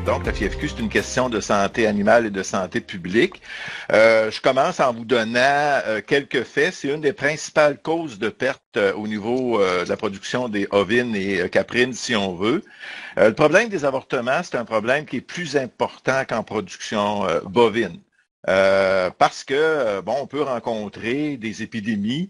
Donc, la FIFQ, c'est une question de santé animale et de santé publique. Je commence en vous donnant quelques faits. C'est une des principales causes de perte au niveau de la production des ovines et caprines, si on veut. Le problème des avortements, c'est un problème qui est plus important qu'en production bovine. Parce que, bon, on peut rencontrer des épidémies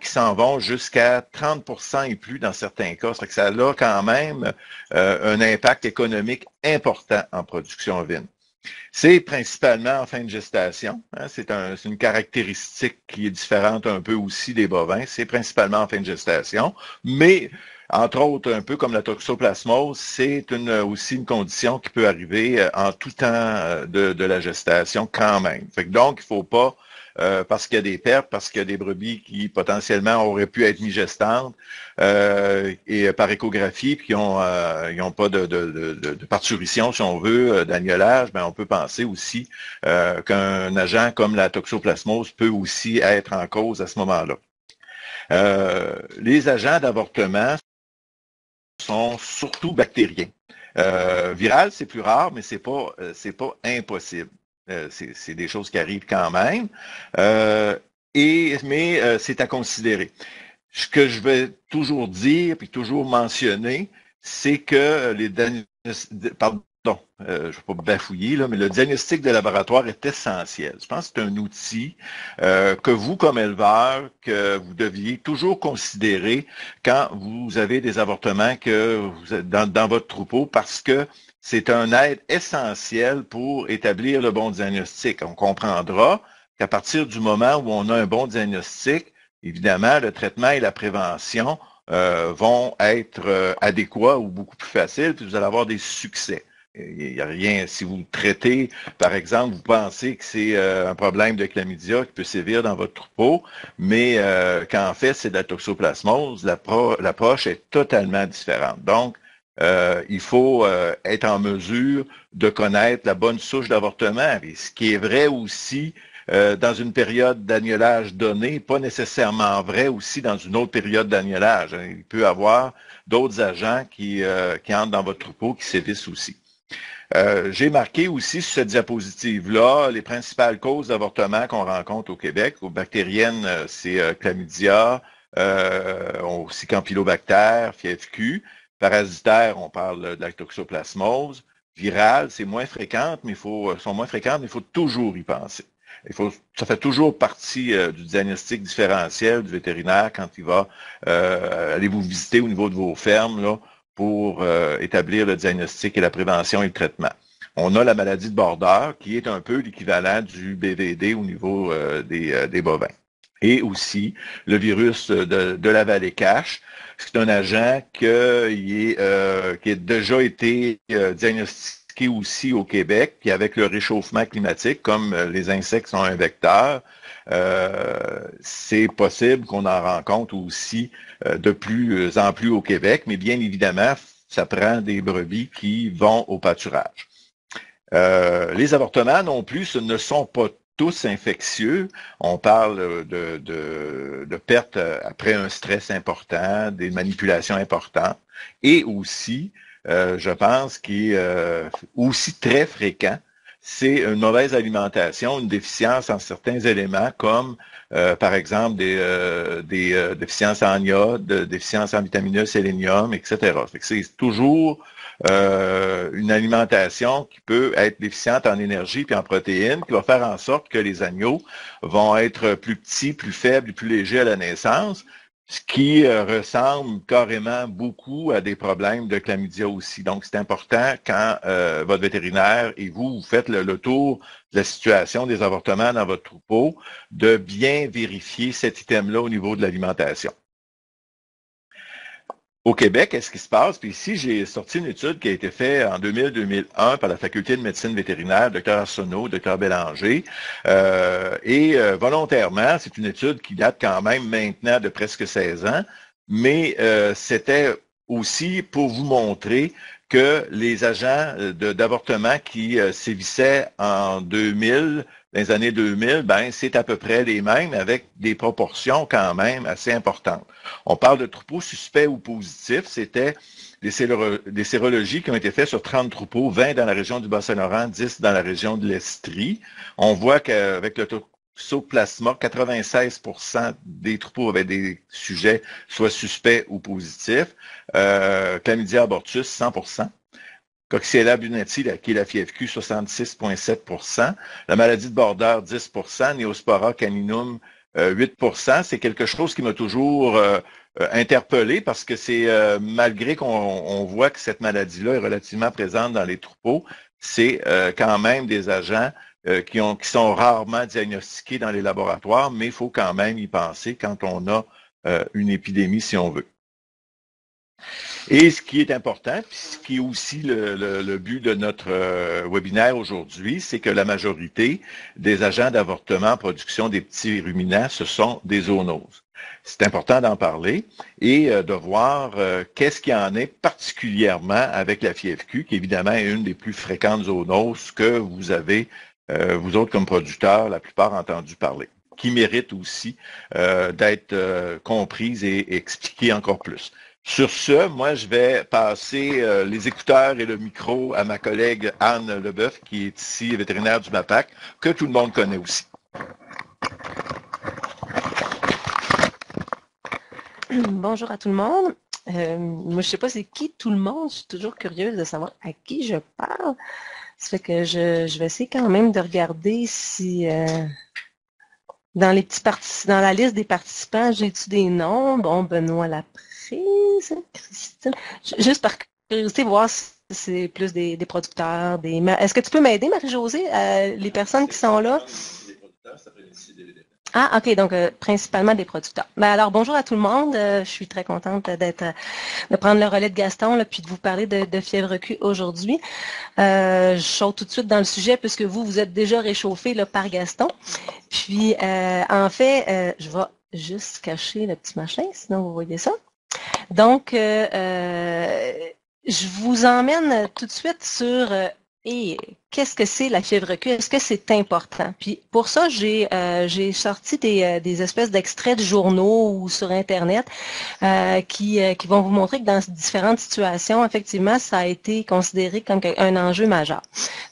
qui s'en vont jusqu'à 30% et plus dans certains cas. C'est que ça a quand même un impact économique important en production ovine. C'est principalement en fin de gestation. Hein, c'est une caractéristique qui est différente un peu aussi des bovins. C'est principalement en fin de gestation, mais entre autres, un peu comme la toxoplasmose, c'est aussi une condition qui peut arriver en tout temps de la gestation quand même. Fait que donc, il ne faut pas, parce qu'il y a des pertes, parce qu'il y a des brebis qui potentiellement auraient pu être mi-gestantes et par échographie, puis qui n'ont pas de parturition, si on veut, d'agnolage, ben on peut penser aussi qu'un agent comme la toxoplasmose peut aussi être en cause à ce moment-là. Les agents d'avortement sont surtout bactériens. Viral, c'est plus rare, mais c'est pas impossible. C'est des choses qui arrivent quand même. Mais c'est à considérer. Ce que je vais toujours dire puis toujours mentionner, c'est que les pardon, je ne vais pas bafouiller, là, mais le diagnostic de laboratoire est essentiel. Je pense que c'est un outil que vous, comme éleveur, que vous deviez toujours considérer quand vous avez des avortements que vous dans votre troupeau, parce que c'est un aide essentiel pour établir le bon diagnostic. On comprendra qu'à partir du moment où on a un bon diagnostic, évidemment, le traitement et la prévention vont être adéquats ou beaucoup plus faciles, puis vous allez avoir des succès. Il n'y a rien, si vous traitez, par exemple, vous pensez que c'est un problème de chlamydia qui peut sévir dans votre troupeau, mais qu'en fait, c'est de la toxoplasmose, l'approche est totalement différente. Donc, il faut être en mesure de connaître la bonne souche d'avortement. Et ce qui est vrai aussi dans une période d'agnolage donnée, pas nécessairement vrai aussi dans une autre période d'agnolage. Il peut y avoir d'autres agents qui entrent dans votre troupeau qui sévissent aussi. J'ai marqué aussi sur cette diapositive-là les principales causes d'avortement qu'on rencontre au Québec. Aux bactériennes, c'est chlamydia, aussi campylobactère, FIFQ. Parasitaire, on parle de la toxoplasmose. Virale, c'est moins fréquente, mais sont moins fréquentes, mais il faut toujours y penser. Ça fait toujours partie du diagnostic différentiel du vétérinaire quand il va aller vous visiter au niveau de vos fermes là, pour établir le diagnostic et la prévention et le traitement. On a la maladie de Border, qui est un peu l'équivalent du BVD au niveau des bovins. Et aussi le virus de la vallée Cache. C'est un agent qui a déjà été diagnostiqué aussi au Québec, puis avec le réchauffement climatique, comme les insectes sont un vecteur, c'est possible qu'on en rencontre aussi de plus en plus au Québec, mais bien évidemment, ça prend des brebis qui vont au pâturage. Les avortements non plus, ce ne sont pas tous infectieux. On parle de pertes après un stress important, des manipulations importantes, et aussi, je pense qu'il est aussi très fréquent, c'est une mauvaise alimentation, une déficience en certains éléments comme par exemple des déficiences en iode, déficiences en vitamine E, sélénium, etc. C'est toujours une alimentation qui peut être déficiente en énergie puis en protéines, qui va faire en sorte que les agneaux vont être plus petits, plus faibles et plus légers à la naissance, ce qui ressemble carrément beaucoup à des problèmes de chlamydia aussi. Donc, c'est important quand votre vétérinaire et vous faites le tour de la situation des avortements dans votre troupeau, de bien vérifier cet item-là au niveau de l'alimentation. Au Québec, qu'est-ce qui se passe? Puis ici, j'ai sorti une étude qui a été faite en 2000-2001 par la Faculté de médecine vétérinaire, Dr Arsenault, Dr Bélanger. Volontairement, c'est une étude qui date quand même maintenant de presque 16 ans, mais c'était aussi pour vous montrer que les agents d'avortement qui sévissaient en 2000 dans les années 2000, ben, c'est à peu près les mêmes avec des proportions quand même assez importantes. On parle de troupeaux suspects ou positifs. C'était des sérologies qui ont été faites sur 30 troupeaux, 20 dans la région du Bas-Saint-Laurent, 10 dans la région de l'Estrie. On voit qu'avec le toxoplasma, 96% des troupeaux avaient des sujets soit suspects ou positifs. Chlamydia abortus, 100%. Coxiella bunati, qui est la FIFQ, 66,7%. La maladie de Border, 10%. Neospora caninum, 8%. C'est quelque chose qui m'a toujours interpellé parce que c'est, malgré qu'on voit que cette maladie-là est relativement présente dans les troupeaux, c'est quand même des agents qui sont rarement diagnostiqués dans les laboratoires, mais il faut quand même y penser quand on a une épidémie, si on veut. Et ce qui est important, puis ce qui est aussi le but de notre webinaire aujourd'hui, c'est que la majorité des agents d'avortement en production des petits ruminants, ce sont des zoonoses. C'est important d'en parler et de voir qu'est-ce qu'il y en est particulièrement avec la FIFQ, qui évidemment est une des plus fréquentes zoonoses que vous avez, vous autres comme producteurs, la plupart entendu parler, qui mérite aussi d'être comprise et expliquée encore plus. Sur ce, moi, je vais passer les écouteurs et le micro à ma collègue Anne Leboeuf, qui est ici vétérinaire du MAPAC, que tout le monde connaît aussi. Bonjour à tout le monde. Moi, je ne sais pas c'est qui tout le monde. Je suis toujours curieuse de savoir à qui je parle. Ça fait que je vais essayer quand même de regarder si dans la liste des participants, j'ai-tu des noms? Bon, Benoît Laprise, Christine. Juste par curiosité, voir si c'est plus des producteurs. Est-ce que tu peux m'aider, Marie-Josée, les personnes qui sont là? Ah, OK, donc principalement des producteurs. Ben alors, bonjour à tout le monde. Je suis très contente de prendre le relais de Gaston, là, puis de vous parler de fièvre Q aujourd'hui. Je saute tout de suite dans le sujet puisque vous êtes déjà réchauffé là, par Gaston. Puis, en fait, je vais juste cacher le petit machin, sinon vous voyez ça. Donc, je vous emmène tout de suite sur qu'est-ce que c'est la fièvre Q? Est-ce que c'est important? Puis pour ça, j'ai sorti des espèces d'extraits de journaux ou sur Internet qui vont vous montrer que dans différentes situations, effectivement, ça a été considéré comme un enjeu majeur.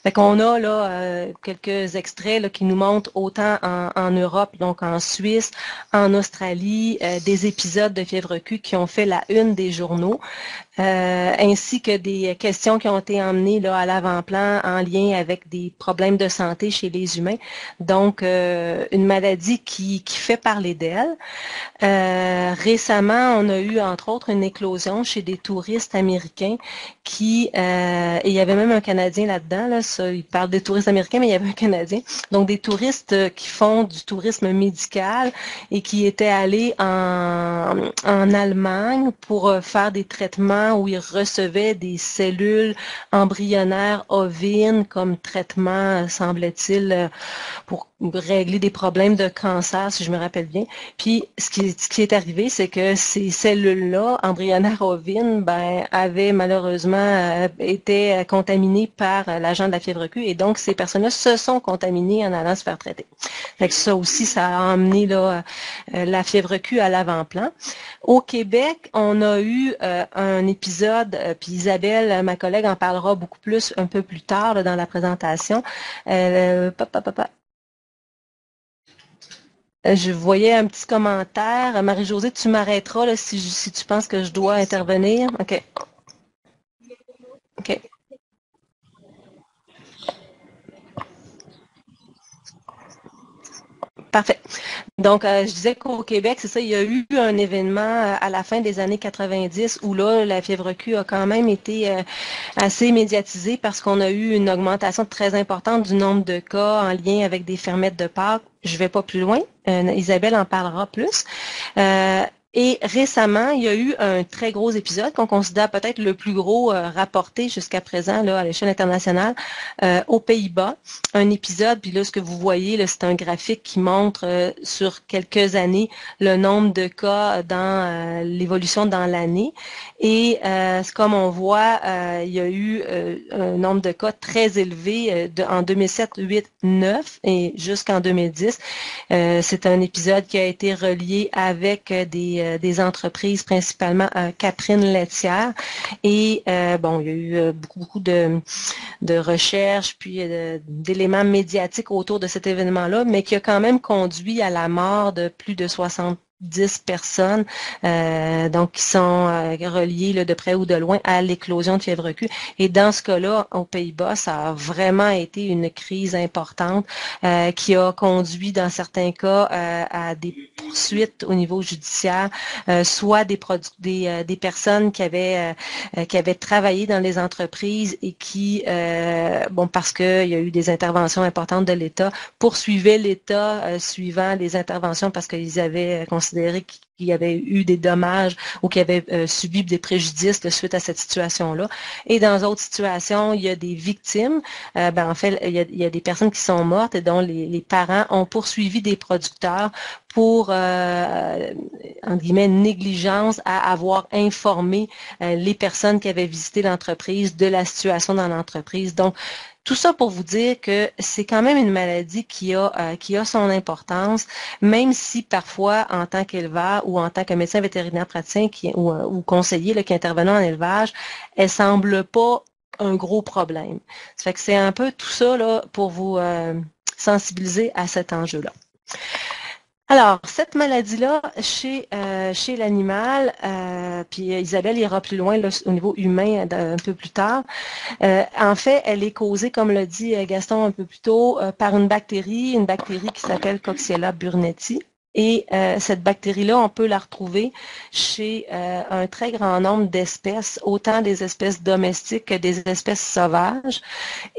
Fait qu'on a là quelques extraits là, qui nous montrent autant en Europe, donc en Suisse, en Australie, des épisodes de fièvre Q qui ont fait la une des journaux. Ainsi que des questions qui ont été emmenées là, à l'avant-plan en lien avec des problèmes de santé chez les humains. Donc, une maladie qui fait parler d'elle. Récemment, on a eu, entre autres, une éclosion chez des touristes américains et il y avait même un Canadien là-dedans, là, ça, il parle des touristes américains, mais il y avait un Canadien. Donc, des touristes qui font du tourisme médical et qui étaient allés en Allemagne pour faire des traitements où ils recevaient des cellules embryonnaires ovines comme traitement, semble-t-il, pour régler des problèmes de cancer, si je me rappelle bien. Puis, ce qui est arrivé, c'est que ces cellules-là, embryonnaires ovines, avaient malheureusement été contaminées par l'agent de la fièvre Q, et donc ces personnes-là se sont contaminées en allant se faire traiter. Fait que ça aussi, ça a emmené là, la fièvre Q à l'avant-plan. Au Québec, on a eu un épisode, puis Isabelle, ma collègue, en parlera beaucoup plus un peu plus tard là, dans la présentation. Je voyais un petit commentaire. Marie-Josée, tu m'arrêteras là, si tu penses que je dois intervenir. OK. OK. Parfait. Donc, je disais qu'au Québec, c'est ça, il y a eu un événement à la fin des années 90 où là, la fièvre Q a quand même été assez médiatisée parce qu'on a eu une augmentation très importante du nombre de cas en lien avec des fermettes de Pâques. Je ne vais pas plus loin. Isabelle en parlera plus. Et récemment, il y a eu un très gros épisode qu'on considère peut-être le plus gros rapporté jusqu'à présent là, à l'échelle internationale aux Pays-Bas. Un épisode, puis là, ce que vous voyez, c'est un graphique qui montre sur quelques années le nombre de cas dans l'évolution dans l'année. Et comme on voit, il y a eu un nombre de cas très élevé en 2007, 8, 9 et jusqu'en 2010. C'est un épisode qui a été relié avec des entreprises, principalement Catherine Laitière. Et bon, il y a eu beaucoup de recherches, puis d'éléments médiatiques autour de cet événement-là, mais qui a quand même conduit à la mort de plus de 70 personnes, donc qui sont reliées là, de près ou de loin à l'éclosion de fièvre Q. Et dans ce cas-là, aux Pays-Bas, ça a vraiment été une crise importante qui a conduit dans certains cas à des poursuites au niveau judiciaire, soit des personnes qui avaient travaillé dans les entreprises et qui, bon, parce qu'il y a eu des interventions importantes de l'État, poursuivaient l'État suivant les interventions parce qu'ils avaient considéré qu'il y avait eu des dommages ou qu'il y avait subi des préjudices suite à cette situation-là. Et dans d'autres situations, il y a des victimes. En fait, il y a des personnes qui sont mortes et dont les parents ont poursuivi des producteurs pour, en guillemets, négligence à avoir informé les personnes qui avaient visité l'entreprise de la situation dans l'entreprise. Donc, tout ça pour vous dire que c'est quand même une maladie qui a son importance, même si parfois, en tant qu'éleveur ou en tant que médecin vétérinaire praticien ou conseiller là, qui intervenant en élevage, elle semble pas un gros problème. Ça fait que c'est un peu tout ça là, pour vous sensibiliser à cet enjeu-là. Alors, cette maladie-là, chez l'animal, puis Isabelle ira plus loin là, au niveau humain un peu plus tard, en fait, elle est causée, comme l'a dit Gaston un peu plus tôt, par une bactérie qui s'appelle Coxiella burnetii. Et cette bactérie-là, on peut la retrouver chez un très grand nombre d'espèces, autant des espèces domestiques que des espèces sauvages.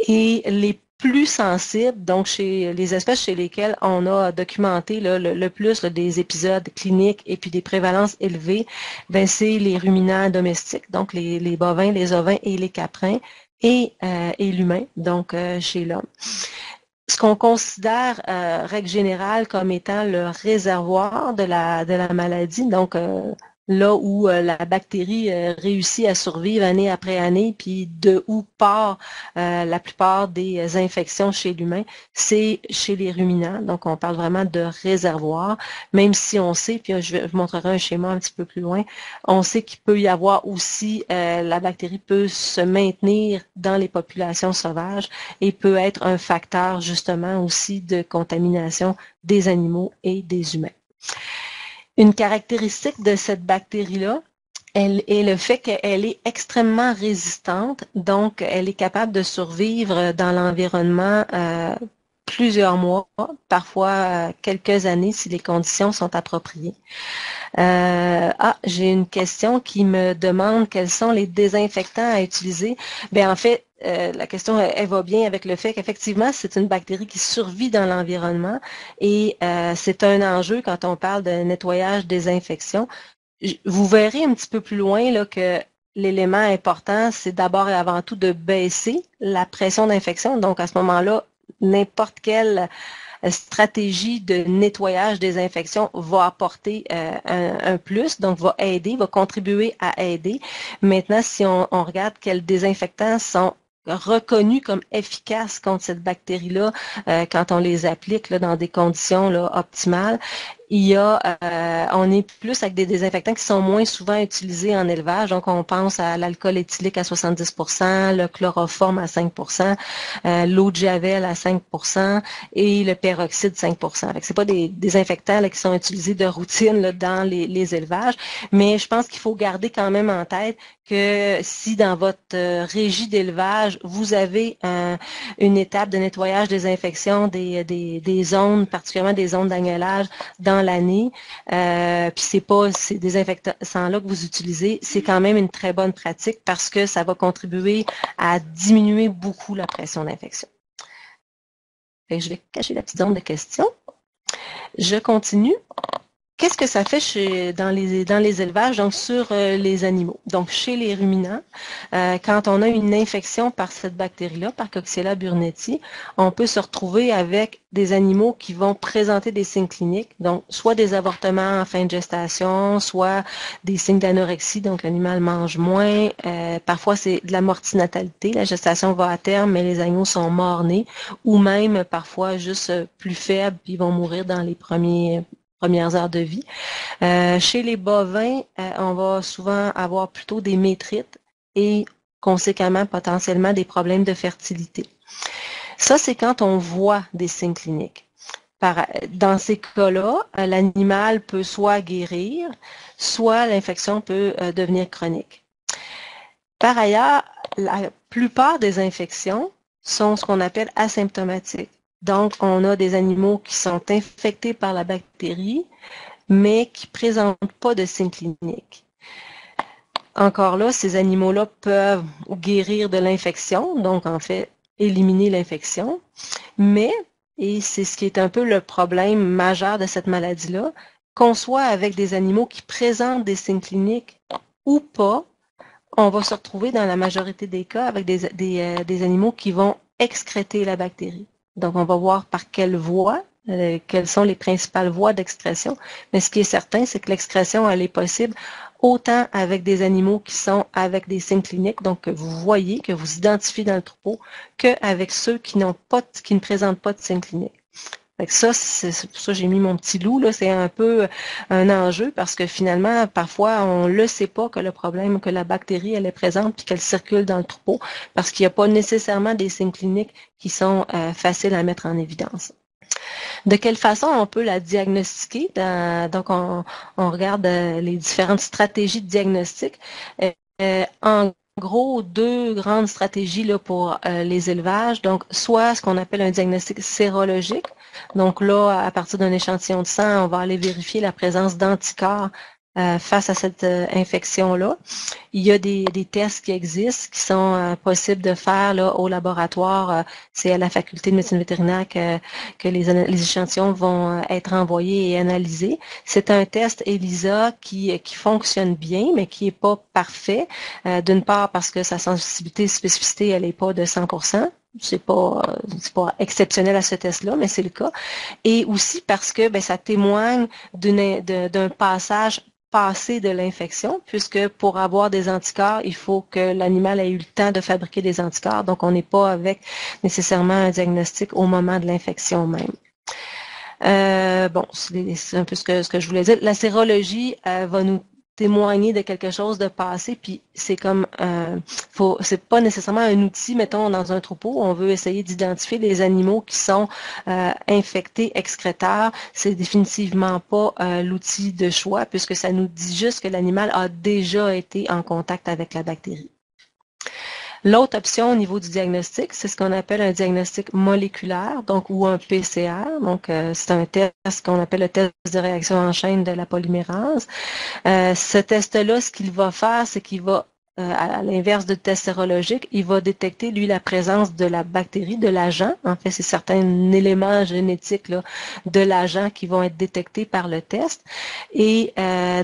Et les plus sensibles, donc chez les espèces chez lesquelles on a documenté là, le plus là, des épisodes cliniques et puis des prévalences élevées, ben, c'est les ruminants domestiques, donc les bovins, les ovins et les caprins, et l'humain, donc chez l'homme. Ce qu'on considère, règle générale, comme étant le réservoir de la maladie, donc là où la bactérie réussit à survivre année après année, puis de où part la plupart des infections chez l'humain, c'est chez les ruminants. Donc, on parle vraiment de réservoir, même si on sait, puis je vous montrerai un schéma un petit peu plus loin, on sait qu'il peut y avoir aussi, la bactérie peut se maintenir dans les populations sauvages et peut être un facteur justement aussi de contamination des animaux et des humains. Une caractéristique de cette bactérie-là, elle est le fait qu'elle est extrêmement résistante, donc elle est capable de survivre dans l'environnement plusieurs mois, parfois quelques années si les conditions sont appropriées. J'ai une question qui me demande quels sont les désinfectants à utiliser. Bien, en fait, la question, elle va bien avec le fait qu'effectivement, c'est une bactérie qui survit dans l'environnement et c'est un enjeu quand on parle de nettoyage, désinfection. Vous verrez un petit peu plus loin là, que l'élément important, c'est d'abord et avant tout de baisser la pression d'infection. Donc, à ce moment-là, n'importe quelle stratégie de nettoyage, désinfection va apporter un plus, donc va aider, va contribuer à aider. Maintenant, si on regarde quels désinfectants sont reconnus comme efficaces contre cette bactérie-là quand on les applique là, dans des conditions là, optimales, on est plus avec des désinfectants qui sont moins souvent utilisés en élevage. Donc, on pense à l'alcool éthylique à 70%, le chloroforme à 5%, l'eau de javel à 5% et le peroxyde 5%. Ce pas des désinfectants là, qui sont utilisés de routine là, dans les élevages, mais je pense qu'il faut garder quand même en tête que si dans votre régie d'élevage, vous avez une étape de nettoyage, désinfection des zones, particulièrement des zones d'agnelage dans l'année, puis c'est pas ces désinfectants-là que vous utilisez, c'est quand même une très bonne pratique parce que ça va contribuer à diminuer beaucoup la pression d'infection. Je vais cacher la petite zone de questions. Je continue. Qu'est-ce que ça fait dans les élevages, donc sur les animaux? Donc, chez les ruminants, quand on a une infection par cette bactérie-là, par Coxiella burnetii, on peut se retrouver avec des animaux qui vont présenter des signes cliniques, donc soit des avortements en fin de gestation, soit des signes d'anorexie, donc l'animal mange moins. Parfois, c'est de la mortinatalité, la gestation va à terme, mais les animaux sont morts-nés, ou même parfois juste plus faibles, puis ils vont mourir dans les premières heures de vie. Chez les bovins, on va souvent avoir plutôt des métrites et conséquemment potentiellement des problèmes de fertilité. Ça, c'est quand on voit des signes cliniques. Dans ces cas-là, l'animal peut soit guérir, soit l'infection peut devenir chronique. Par ailleurs, la plupart des infections sont ce qu'on appelle asymptomatiques. Donc, on a des animaux qui sont infectés par la bactérie, mais qui ne présentent pas de signes cliniques. Encore là, ces animaux-là peuvent guérir de l'infection, donc en fait, éliminer l'infection, mais, et c'est ce qui est un peu le problème majeur de cette maladie-là, qu'on soit avec des animaux qui présentent des signes cliniques ou pas, on va se retrouver dans la majorité des cas avec des animaux qui vont excréter la bactérie. Donc, on va voir par quelle voie, quelles sont les principales voies d'excrétion. Mais ce qui est certain, c'est que l'excrétion, elle est possible autant avec des animaux qui sont avec des signes cliniques, donc que vous voyez, que vous identifiez dans le troupeau, qu'avec ceux qui ne présentent pas de signes cliniques. Fait que ça, c'est pour ça que j'ai mis mon petit loup, là, c'est un peu un enjeu parce que finalement, parfois, on le sait pas que le problème, que la bactérie, elle est présente puis qu'elle circule dans le troupeau parce qu'il n'y a pas nécessairement des signes cliniques qui sont faciles à mettre en évidence. De quelle façon on peut la diagnostiquer? Donc, on regarde les différentes stratégies de diagnostic. En gros, deux grandes stratégies là, pour les élevages. Donc, soit ce qu'on appelle un diagnostic sérologique. Donc là, à partir d'un échantillon de sang, on va aller vérifier la présence d'anticorps face à cette infection-là. Il y a des tests qui existent, qui sont possibles de faire là, au laboratoire. C'est à la faculté de médecine vétérinaire que les échantillons vont être envoyés et analysés. C'est un test ELISA qui fonctionne bien, mais qui n'est pas parfait. D'une part parce que sa sensibilité et spécificité, elle n'est pas de 100%. C'est pas exceptionnel à ce test-là, mais c'est le cas. Et aussi parce que ça témoigne d'un passage passé de l'infection, puisque pour avoir des anticorps, il faut que l'animal ait eu le temps de fabriquer des anticorps. Donc, on n'est pas avec nécessairement un diagnostic au moment de l'infection même. Bon, c'est un peu ce que je voulais dire. La sérologie va nous témoigner de quelque chose de passé, puis c'est comme, c'est pas nécessairement un outil, mettons, dans un troupeau, on veut essayer d'identifier les animaux qui sont infectés, excréteurs, c'est définitivement pas l'outil de choix, puisque ça nous dit juste que l'animal a déjà été en contact avec la bactérie. L'autre option au niveau du diagnostic, c'est ce qu'on appelle un diagnostic moléculaire, donc ou un PCR. Donc, c'est un test qu'on appelle le test de réaction en chaîne de la polymérase. Ce test-là, ce qu'il va faire, c'est qu'il va, à l'inverse du test sérologique, il va détecter, lui, la présence de la bactérie, de l'agent. En fait, c'est certains éléments génétiques là, de l'agent qui vont être détectés par le test. Et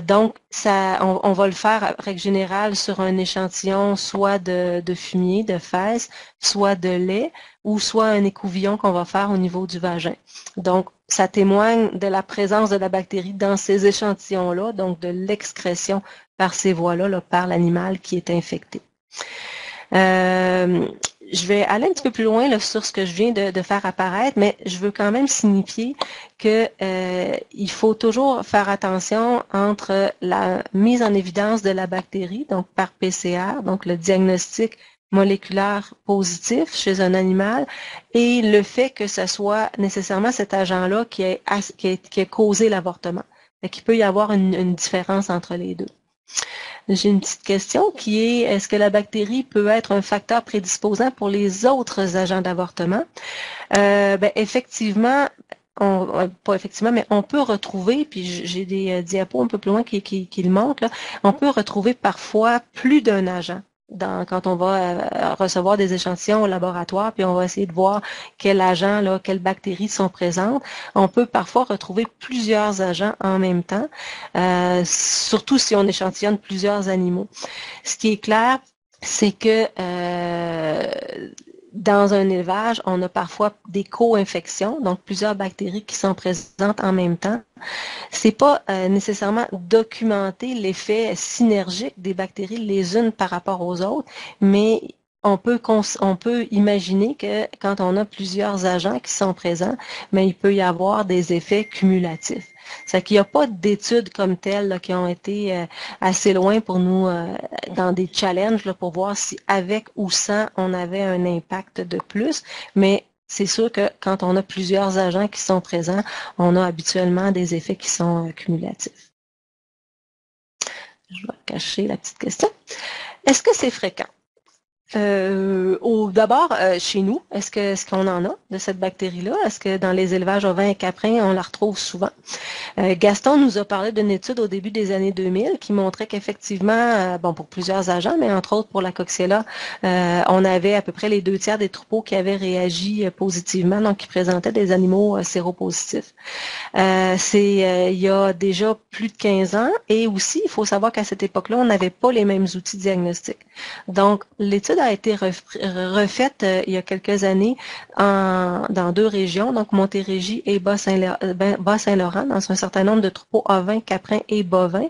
donc, on va le faire, à règle générale, sur un échantillon soit de fumier, de fesses, soit de lait, ou soit un écouvillon qu'on va faire au niveau du vagin. Donc, ça témoigne de la présence de la bactérie dans ces échantillons-là, donc de l'excrétion par ces voies-là, là, par l'animal qui est infecté. Je vais aller un petit peu plus loin là, sur ce que je viens de faire apparaître, mais je veux quand même signifier que il faut toujours faire attention entre la mise en évidence de la bactérie, donc par PCR, donc le diagnostic moléculaire positif chez un animal, et le fait que ce soit nécessairement cet agent-là qui ait causé l'avortement. Il peut y avoir une différence entre les deux. J'ai une petite question qui est, est-ce que la bactérie peut être un facteur prédisposant pour les autres agents d'avortement? Effectivement, pas effectivement, mais on peut retrouver, puis j'ai des diapos un peu plus loin qui le montrent, là, on peut retrouver parfois plus d'un agent quand on va recevoir des échantillons au laboratoire, puis on va essayer de voir quel agent, là, quelles bactéries sont présentes. On peut parfois retrouver plusieurs agents en même temps, surtout si on échantillonne plusieurs animaux. Ce qui est clair, c'est que dans un élevage, on a parfois des co-infections, donc plusieurs bactéries qui sont présentes en même temps. C'est pas nécessairement documenté l'effet synergique des bactéries les unes par rapport aux autres, mais on peut imaginer que quand on a plusieurs agents qui sont présents, mais il peut y avoir des effets cumulatifs. C'est qu'il n'y a pas d'études comme telles là, qui ont été assez loin pour nous dans des challenges là, pour voir si avec ou sans on avait un impact de plus, mais c'est sûr que quand on a plusieurs agents qui sont présents, on a habituellement des effets qui sont cumulatifs. Je vais cacher la petite question. Est-ce que c'est fréquent? D'abord, chez nous, est-ce qu'on en a de cette bactérie-là? Est-ce que dans les élevages ovins et caprins, on la retrouve souvent? Gaston nous a parlé d'une étude au début des années 2000 qui montrait qu'effectivement, bon, pour plusieurs agents, mais entre autres pour la Coxiella, on avait à peu près les 2/3 des troupeaux qui avaient réagi positivement, donc qui présentaient des animaux séropositifs. Il y a déjà plus de 15 ans et aussi, il faut savoir qu'à cette époque-là, on n'avait pas les mêmes outils diagnostiques. Donc, l'étude a été refaite il y a quelques années dans 2 régions, donc Montérégie et Bas-Saint-Laurent, dans un certain nombre de troupeaux ovins, caprins et bovins.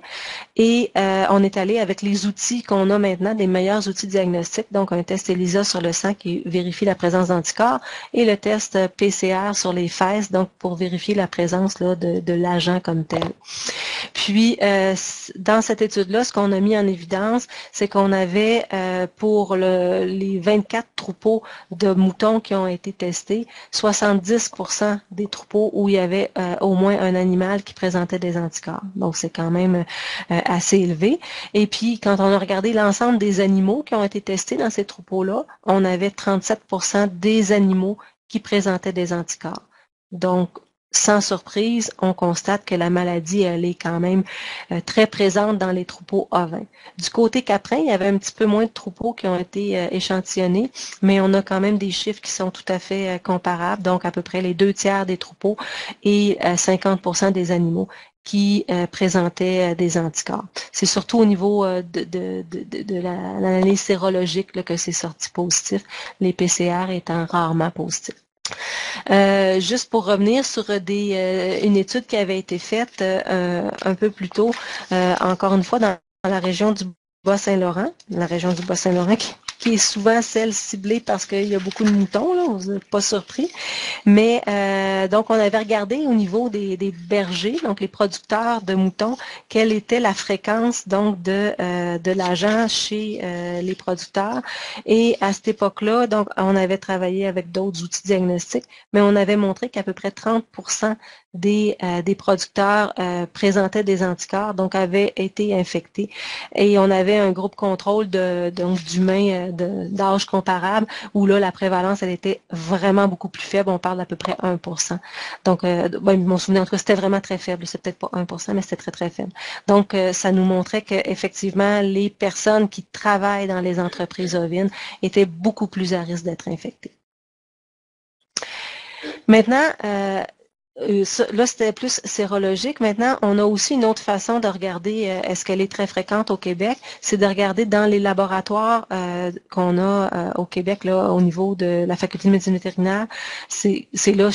Et on est allé avec les outils qu'on a maintenant, des meilleurs outils diagnostiques, donc un test ELISA sur le sang qui vérifie la présence d'anticorps et le test PCR sur les fesses, donc pour vérifier la présence là, de l'agent comme tel. Puis, dans cette étude-là, ce qu'on a mis en évidence, c'est qu'on avait pour les 24 troupeaux de moutons qui ont été testés, 70% des troupeaux où il y avait au moins un animal qui présentait des anticorps. Donc, c'est quand même assez élevé. Et puis, quand on a regardé l'ensemble des animaux qui ont été testés dans ces troupeaux-là, on avait 37% des animaux qui présentaient des anticorps. Donc, sans surprise, on constate que la maladie, elle est quand même très présente dans les troupeaux ovins. Du côté caprin, il y avait un petit peu moins de troupeaux qui ont été échantillonnés, mais on a quand même des chiffres qui sont tout à fait comparables, donc à peu près les 2/3 des troupeaux et 50% des animaux qui présentaient des anticorps. C'est surtout au niveau de l'analyse sérologique là, que c'est sorti positif, les PCR étant rarement positifs. Juste pour revenir sur une étude qui avait été faite un peu plus tôt, encore une fois dans la région du Bas-Saint-Laurent, la région du Bas-Saint-Laurent qui est souvent celle ciblée parce qu'il y a beaucoup de moutons, là, vous n'êtes pas surpris. Mais donc, on avait regardé au niveau des bergers, donc les producteurs de moutons, quelle était la fréquence donc de l'agent chez les producteurs. Et à cette époque-là, donc, on avait travaillé avec d'autres outils diagnostiques, mais on avait montré qu'à peu près 30% des producteurs présentaient des anticorps, donc avaient été infectés. Et on avait un groupe contrôle donc d'humains d'âge comparable où là, la prévalence, elle était vraiment beaucoup plus faible. On parle d'à peu près 1%. Donc, mon souvenir, en tout cas, c'était vraiment très faible. C'est peut-être pas 1%, mais c'était très, très faible. Donc, ça nous montrait qu'effectivement, les personnes qui travaillent dans les entreprises ovines étaient beaucoup plus à risque d'être infectées. Maintenant, là, c'était plus sérologique. Maintenant, on a aussi une autre façon de regarder est-ce qu'elle est très fréquente au Québec, c'est de regarder dans les laboratoires qu'on a au Québec, là, au niveau de la Faculté de médecine vétérinaire. C'est là,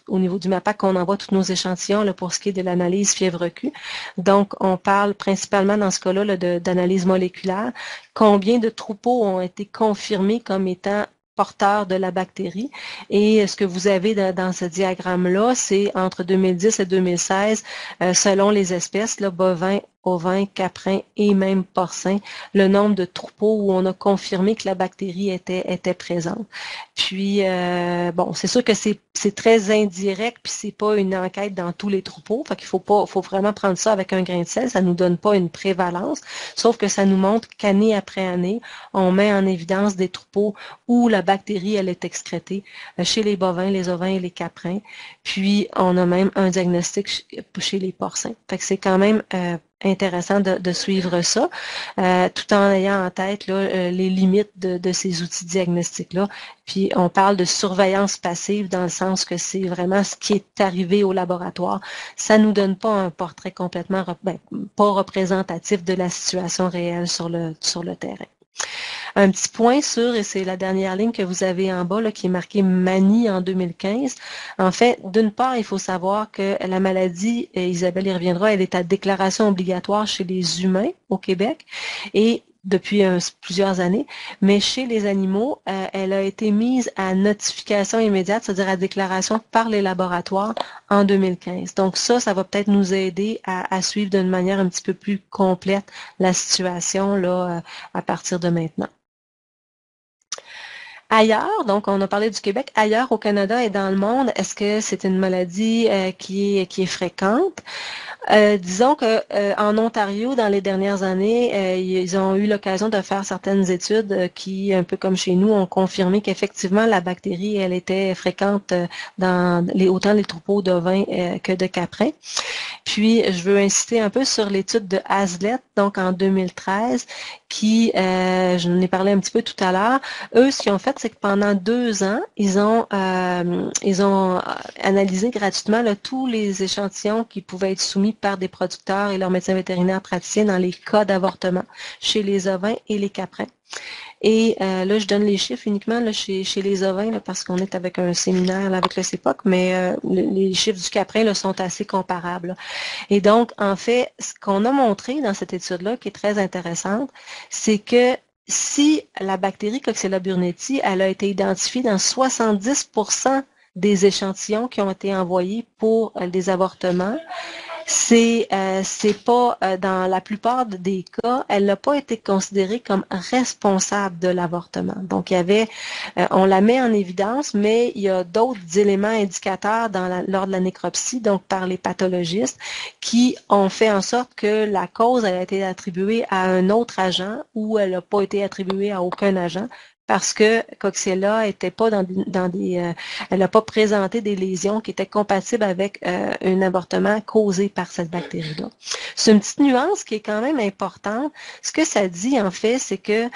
au niveau du MAPAC, qu'on envoie tous nos échantillons là, pour ce qui est de l'analyse fièvre-Q. Donc, on parle principalement dans ce cas-là là, d'analyse moléculaire. Combien de troupeaux ont été confirmés comme étant porteur de la bactérie. Et ce que vous avez dans ce diagramme-là, c'est entre 2010 et 2016, selon les espèces, là, bovins, ovins, caprins et même porcins, le nombre de troupeaux où on a confirmé que la bactérie était présente. Puis, bon, c'est sûr que c'est très indirect, puis c'est pas une enquête dans tous les troupeaux, fait qu'il faut vraiment prendre ça avec un grain de sel, ça nous donne pas une prévalence, sauf que ça nous montre qu'année après année, on met en évidence des troupeaux où la bactérie, elle est excrétée chez les bovins, les ovins et les caprins, puis on a même un diagnostic chez les porcins. Fait que c'est quand même intéressant de suivre ça, tout en ayant en tête là, les limites de ces outils diagnostiques-là. Puis on parle de surveillance passive dans le sens que c'est vraiment ce qui est arrivé au laboratoire. Ça nous donne pas un portrait complètement pas représentatif de la situation réelle sur le terrain. Un petit point sur, et c'est la dernière ligne que vous avez en bas, là, qui est marquée Manie en 2015. En fait, d'une part, il faut savoir que la maladie, et Isabelle y reviendra, elle est à déclaration obligatoire chez les humains au Québec et depuis plusieurs années, mais chez les animaux, elle a été mise à notification immédiate, c'est-à-dire à déclaration par les laboratoires en 2015. Donc ça va peut-être nous aider à suivre d'une manière un petit peu plus complète la situation là, à partir de maintenant. Ailleurs, donc on a parlé du Québec, ailleurs au Canada et dans le monde, est-ce que c'est une maladie qui est fréquente? Disons que en Ontario, dans les dernières années, ils ont eu l'occasion de faire certaines études qui, un peu comme chez nous, ont confirmé qu'effectivement la bactérie, elle était fréquente dans autant les troupeaux d'ovins que de caprins. Puis, je veux insister un peu sur l'étude de Hazlitt, donc en 2013, qui, je en ai parlé un petit peu tout à l'heure. Eux, ce qu'ils ont fait, c'est que pendant 2 ans, ils ont analysé gratuitement là, tous les échantillons qui pouvaient être soumis par des producteurs et leurs médecins vétérinaires praticiens dans les cas d'avortement chez les ovins et les caprins. Et là, je donne les chiffres uniquement là, chez les ovins là, parce qu'on est avec un séminaire là, avec le CEPOC, mais les chiffres du caprin là, sont assez comparables. Et donc, en fait, ce qu'on a montré dans cette étude-là, qui est très intéressante, c'est que si la bactérie Coxiella burnetii, elle a été identifiée dans 70% des échantillons qui ont été envoyés pour des avortements, c'est pas dans la plupart des cas, elle n'a pas été considérée comme responsable de l'avortement. Donc il y avait, on la met en évidence, mais il y a d'autres éléments indicateurs lors de la nécropsie, donc par les pathologistes, qui ont fait en sorte que la cause a été attribuée à un autre agent ou elle n'a pas été attribuée à aucun agent, parce que Coxiella était pas elle n'a pas présenté des lésions qui étaient compatibles avec un avortement causé par cette bactérie-là. C'est une petite nuance qui est quand même importante. Ce que ça dit, en fait, c'est que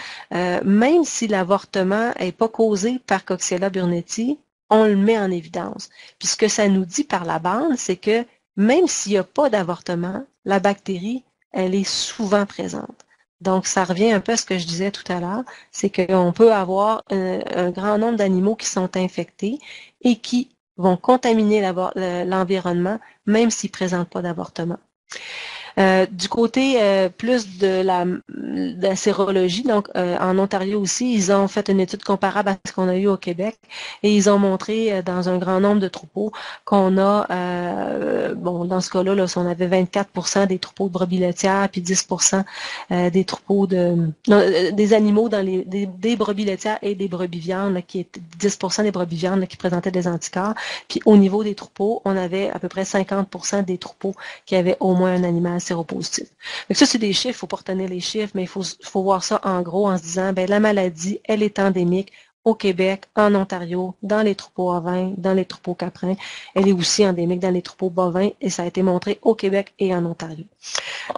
même si l'avortement n'est pas causé par Coxiella burnetii, on le met en évidence. Puis ce que ça nous dit par la bande, c'est que même s'il n'y a pas d'avortement, la bactérie, elle est souvent présente. Donc, ça revient un peu à ce que je disais tout à l'heure, c'est qu'on peut avoir un grand nombre d'animaux qui sont infectés et qui vont contaminer l'environnement, même s'ils ne présentent pas d'avortement. Du côté plus de la sérologie, donc en Ontario aussi, ils ont fait une étude comparable à ce qu'on a eu au Québec et ils ont montré dans un grand nombre de troupeaux qu'on a, bon, dans ce cas-là, là, on avait 24% des troupeaux de brebis laitières puis 10% des troupeaux des animaux dans des brebis laitières et des brebis viandes, là, qui étaient 10% des brebis viandes là, qui présentaient des anticorps. Puis au niveau des troupeaux, on avait à peu près 50% des troupeaux qui avaient au moins un animal séropositif. Donc ça, c'est des chiffres, il ne faut pas retenir les chiffres, mais il faut voir ça en gros en se disant, ben la maladie, elle est endémique au Québec, en Ontario, dans les troupeaux ovins, dans les troupeaux caprins. Elle est aussi endémique dans les troupeaux bovins et ça a été montré au Québec et en Ontario.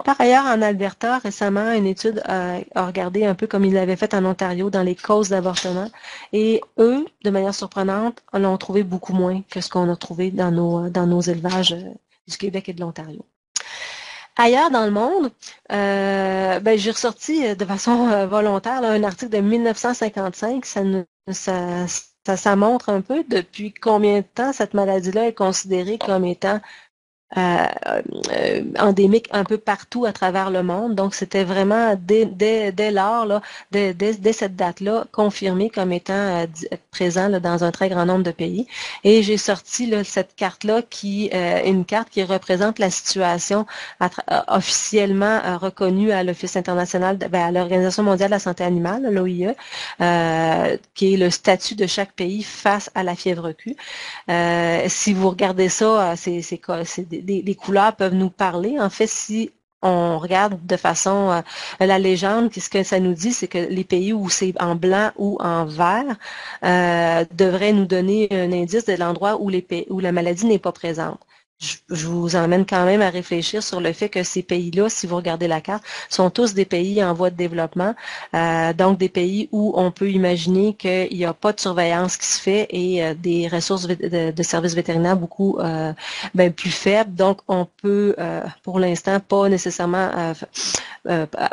Par ailleurs, en Alberta, récemment, une étude a regardé un peu comme il l'avait fait en Ontario dans les causes d'avortement et eux, de manière surprenante, l'ont trouvé beaucoup moins que ce qu'on a trouvé dans nos élevages du Québec et de l'Ontario. Ailleurs dans le monde, j'ai ressorti de façon volontaire là, un article de 1955. Ça montre un peu depuis combien de temps cette maladie-là est considérée comme étant endémique un peu partout à travers le monde. Donc, c'était vraiment dès lors, là, dès cette date-là, confirmé comme étant présent là, dans un très grand nombre de pays. Et j'ai sorti là, cette carte-là, une carte qui représente la situation officiellement reconnue à l'Office international, à l'Organisation mondiale de la santé animale, l'OIE, qui est le statut de chaque pays face à la fièvre Q. Si vous regardez ça, les couleurs peuvent nous parler. En fait, si on regarde de façon la légende, ce que ça nous dit, c'est que les pays où c'est en blanc ou en vert devraient nous donner un indice de l'endroit où la maladie n'est pas présente. je vous emmène quand même à réfléchir sur le fait que ces pays-là, si vous regardez la carte, sont tous des pays en voie de développement, donc des pays où on peut imaginer qu'il n'y a pas de surveillance qui se fait et des ressources de services vétérinaires beaucoup plus faibles. Donc, on peut, pour l'instant, pas nécessairement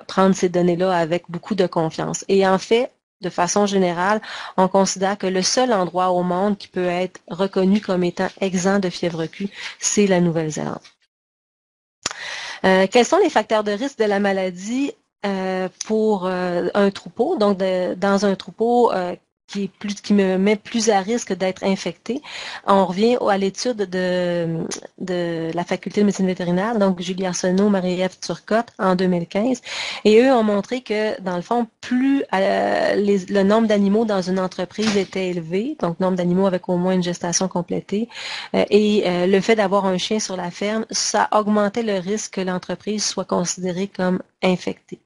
prendre ces données-là avec beaucoup de confiance. Et en fait, de façon générale, on considère que le seul endroit au monde qui peut être reconnu comme étant exempt de fièvre Q, c'est la Nouvelle-Zélande. Quels sont les facteurs de risque de la maladie pour un troupeau? Donc, dans un troupeau qui me met plus à risque d'être infecté. On revient à l'étude de la faculté de médecine vétérinaire, donc Julie Arsenault, Marie-Ève Turcotte, en 2015. Et eux ont montré que, dans le fond, plus le nombre d'animaux dans une entreprise était élevé, donc nombre d'animaux avec au moins une gestation complétée, et le fait d'avoir un chien sur la ferme, ça augmentait le risque que l'entreprise soit considérée comme infectée.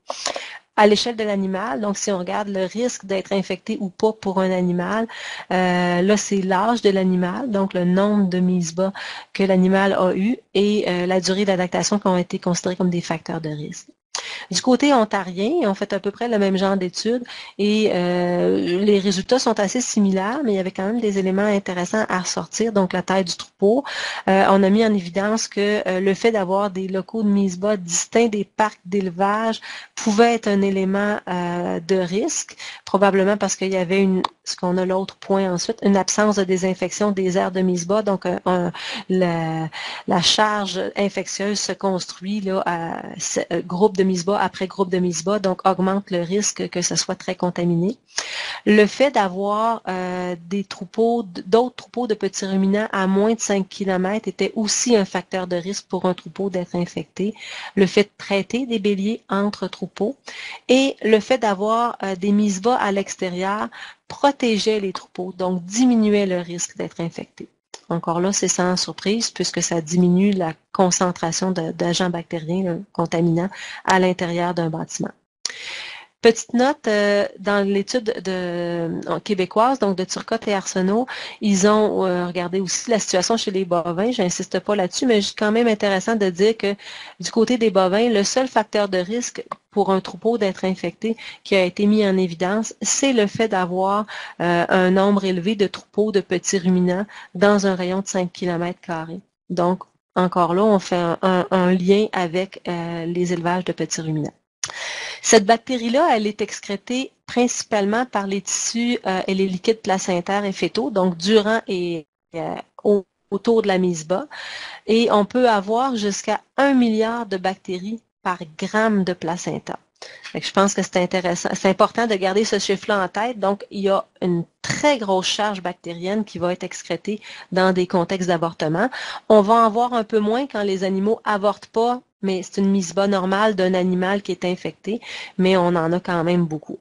À l'échelle de l'animal, donc si on regarde le risque d'être infecté ou pas pour un animal, là c'est l'âge de l'animal, donc le nombre de mises bas que l'animal a eu et la durée d'adaptation qui ont été considérés comme des facteurs de risque. Du côté ontarien, on fait à peu près le même genre d'études et les résultats sont assez similaires, mais il y avait quand même des éléments intéressants à ressortir, donc la taille du troupeau. On a mis en évidence que le fait d'avoir des locaux de mise bas distincts des parcs d'élevage pouvait être un élément de risque, probablement parce qu'il y avait ce qu'on a l'autre point ensuite, une absence de désinfection des aires de mise bas, donc la charge infectieuse se construit là, à groupe de mise bas après groupe de mise bas, donc augmente le risque que ce soit très contaminé. Le fait d'avoir d'autres troupeaux de petits ruminants à moins de 5 km était aussi un facteur de risque pour un troupeau d'être infecté. Le fait de traiter des béliers entre troupeaux et le fait d'avoir des mises bas à l'extérieur protégeait les troupeaux, donc diminuait le risque d'être infecté. Encore là, c'est sans surprise puisque ça diminue la concentration d'agents bactériens contaminants à l'intérieur d'un bâtiment. Petite note, dans l'étude québécoise, donc de Turcotte et Arsenault, ils ont regardé aussi la situation chez les bovins. J'insiste pas là-dessus, mais c'est quand même intéressant de dire que du côté des bovins, le seul facteur de risque pour un troupeau d'être infecté qui a été mis en évidence, c'est le fait d'avoir un nombre élevé de troupeaux de petits ruminants dans un rayon de 5 km². Donc, encore là, on fait un lien avec les élevages de petits ruminants. Cette bactérie-là, elle est excrétée principalement par les tissus et les liquides placentaires et fétaux, donc durant et autour de la mise bas. Et on peut avoir jusqu'à 1 milliard de bactéries par gramme de placenta. Je pense que c'est intéressant. C'est important de garder ce chiffre-là en tête. Donc, il y a une très grosse charge bactérienne qui va être excrétée dans des contextes d'avortement. On va en voir un peu moins quand les animaux avortent pas, mais c'est une mise bas normale d'un animal qui est infecté, mais on en a quand même beaucoup.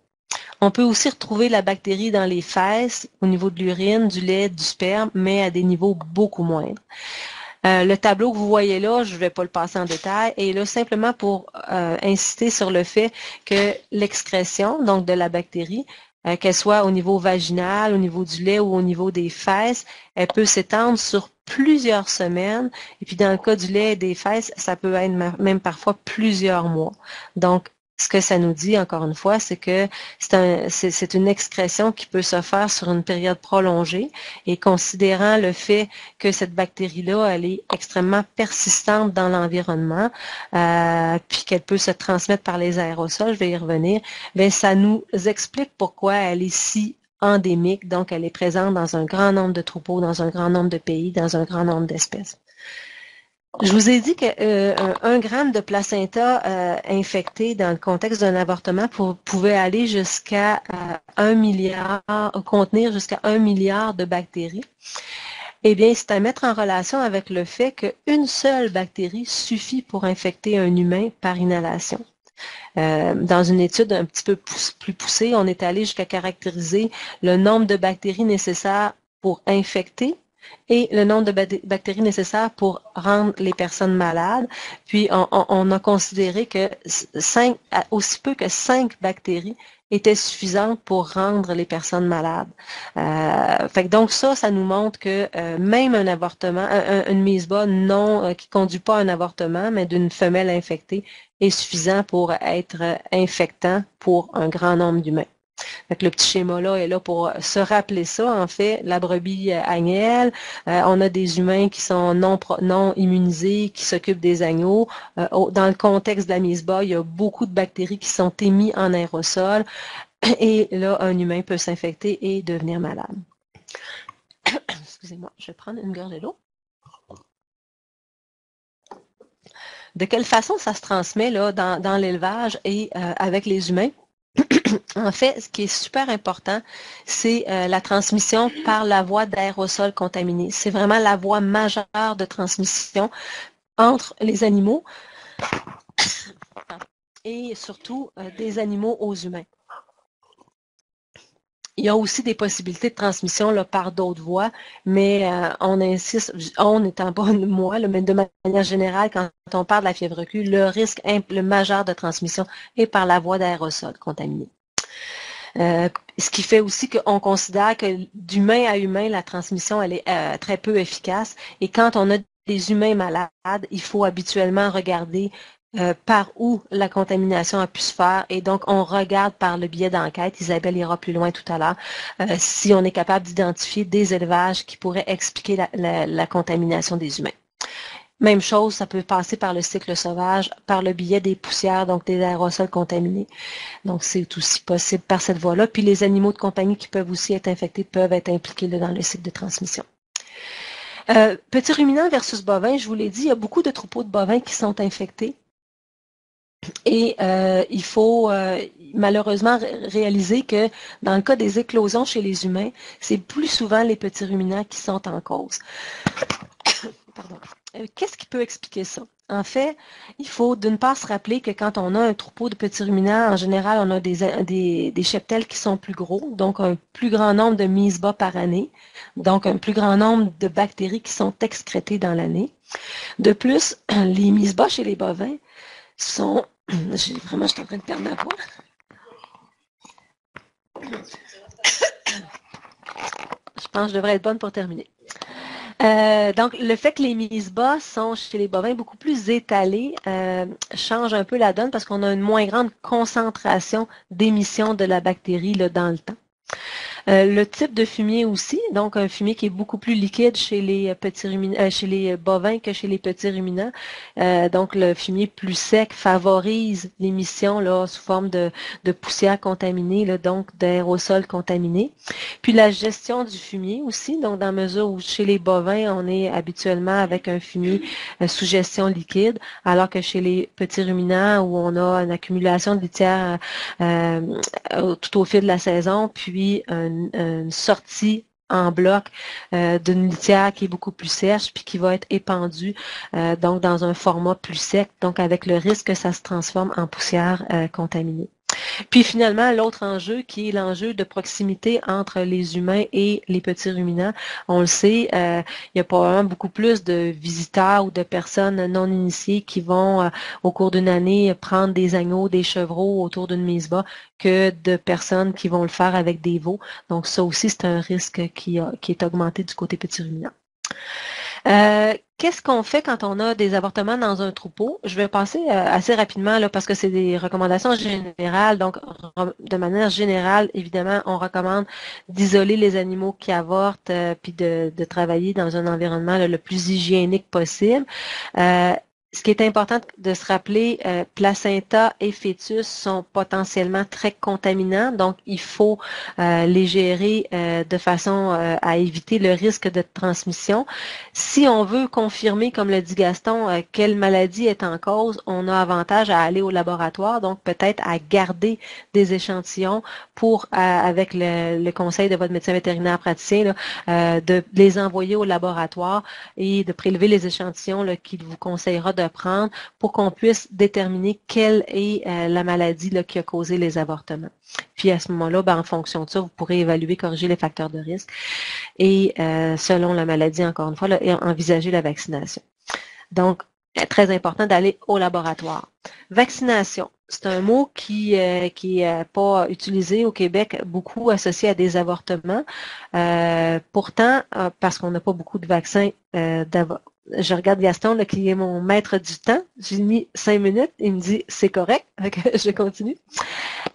On peut aussi retrouver la bactérie dans les fesses, au niveau de l'urine, du lait, du sperme, mais à des niveaux beaucoup moindres. Le tableau que vous voyez là, je ne vais pas le passer en détail, est là simplement pour insister sur le fait que l'excrétion, donc de la bactérie, qu'elle soit au niveau vaginal, au niveau du lait ou au niveau des fesses, elle peut s'étendre sur plusieurs semaines. Et puis dans le cas du lait et des fesses, ça peut être même parfois plusieurs mois. Donc, ce que ça nous dit, encore une fois, c'est que c'est une excrétion qui peut se faire sur une période prolongée et considérant le fait que cette bactérie-là, elle est extrêmement persistante dans l'environnement, puis qu'elle peut se transmettre par les aérosols, je vais y revenir, bien, ça nous explique pourquoi elle est si endémique, donc elle est présente dans un grand nombre de troupeaux, dans un grand nombre de pays, dans un grand nombre d'espèces. Je vous ai dit qu'un gramme de placenta infecté dans le contexte d'un avortement pouvait aller jusqu'à 1 milliard, contenir jusqu'à 1 milliard de bactéries. Eh bien, c'est à mettre en relation avec le fait qu'une seule bactérie suffit pour infecter un humain par inhalation. Dans une étude un petit peu plus poussée, on est allé jusqu'à caractériser le nombre de bactéries nécessaires pour infecter et le nombre de bactéries nécessaires pour rendre les personnes malades. Puis, on a considéré que aussi peu que 5 bactéries étaient suffisantes pour rendre les personnes malades. Donc ça nous montre que même un avortement, une mise bas non qui conduit pas à un avortement, mais d'une femelle infectée, est suffisant pour être infectant pour un grand nombre d'humains. Fait que le petit schéma-là est là pour se rappeler ça. En fait, la brebis agnelle, on a des humains qui sont non immunisés, qui s'occupent des agneaux. Dans le contexte de la mise bas, il y a beaucoup de bactéries qui sont émises en aérosol. Et là, un humain peut s'infecter et devenir malade. Excusez-moi, je vais prendre une gorgée d'eau. De quelle façon ça se transmet là, dans l'élevage et avec les humains? En fait, ce qui est super important, c'est la transmission par la voie d'aérosol contaminé. C'est vraiment la voie majeure de transmission entre les animaux et surtout des animaux aux humains. Il y a aussi des possibilités de transmission là, par d'autres voies, mais on insiste, on n'étant pas moi, là, mais de manière générale, quand on parle de la fièvre Q, le risque le majeur de transmission est par la voie d'aérosol contaminé. Ce qui fait aussi qu'on considère que d'humain à humain, la transmission elle est très peu efficace. Et quand on a des humains malades, il faut habituellement regarder par où la contamination a pu se faire. Et donc, on regarde par le biais d'enquête, Isabelle ira plus loin tout à l'heure, si on est capable d'identifier des élevages qui pourraient expliquer la contamination des humains. Même chose, ça peut passer par le cycle sauvage, par le biais des poussières, donc des aérosols contaminés. Donc, c'est aussi possible par cette voie-là. Puis, les animaux de compagnie qui peuvent aussi être infectés peuvent être impliqués là, dans le cycle de transmission. Petits ruminants versus bovins, je vous l'ai dit, il y a beaucoup de troupeaux de bovins qui sont infectés. Et il faut malheureusement réaliser que dans le cas des éclosions chez les humains, c'est plus souvent les petits ruminants qui sont en cause. Pardon. Qu'est-ce qui peut expliquer ça? En fait, il faut d'une part se rappeler que quand on a un troupeau de petits ruminants, en général, on a des cheptels qui sont plus gros, donc un plus grand nombre de mises bas par année, donc un plus grand nombre de bactéries qui sont excrétées dans l'année. De plus, les mises bas chez les bovins sont... je suis en train de perdre ma voix. Je pense que je devrais être bonne pour terminer. Donc, le fait que les mises bas sont chez les bovins beaucoup plus étalées change un peu la donne parce qu'on a une moins grande concentration d'émissions de la bactérie là, dans le temps. Le type de fumier aussi, donc un fumier qui est beaucoup plus liquide chez les petits ruminants, chez les bovins que chez les petits ruminants. Donc le fumier plus sec favorise l'émission là sous forme de poussière contaminée, là, donc d'aérosols contaminés. Puis la gestion du fumier aussi, donc dans la mesure où chez les bovins, on est habituellement avec un fumier sous gestion liquide, alors que chez les petits ruminants où on a une accumulation de litière tout au fil de la saison, puis une sortie en bloc d'une litière qui est beaucoup plus sèche puis qui va être épandue donc dans un format plus sec, donc avec le risque que ça se transforme en poussière contaminée. Puis finalement, l'autre enjeu qui est l'enjeu de proximité entre les humains et les petits ruminants. On le sait, il y a probablement beaucoup plus de visiteurs ou de personnes non initiées qui vont, au cours d'une année, prendre des agneaux, des chevreaux autour d'une mise bas que de personnes qui vont le faire avec des veaux. Donc ça aussi, c'est un risque qui est augmenté du côté petits ruminants. Qu'est-ce qu'on fait quand on a des avortements dans un troupeau? Je vais passer assez rapidement là, parce que c'est des recommandations générales. Donc, de manière générale, évidemment, on recommande d'isoler les animaux qui avortent puis de travailler dans un environnement là, le plus hygiénique possible. Ce qui est important de se rappeler, placenta et fœtus sont potentiellement très contaminants, donc il faut les gérer de façon à éviter le risque de transmission. Si on veut confirmer, comme le dit Gaston, quelle maladie est en cause, on a avantage à aller au laboratoire, donc peut-être à garder des échantillons pour, avec le conseil de votre médecin vétérinaire praticien, là, de les envoyer au laboratoire et de prélever les échantillons qu'il vous conseillera de se prendre pour qu'on puisse déterminer quelle est la maladie là, qui a causé les avortements. Puis à ce moment-là, ben, en fonction de ça, vous pourrez évaluer, corriger les facteurs de risque et selon la maladie, encore une fois, là, envisager la vaccination. Donc, très important d'aller au laboratoire. Vaccination, c'est un mot qui est pas utilisé au Québec, beaucoup associé à des avortements. Pourtant, parce qu'on n'a pas beaucoup de vaccins je regarde Gaston, là, qui est mon maître du temps. J'ai mis 5 minutes. Il me dit, c'est correct. Je continue.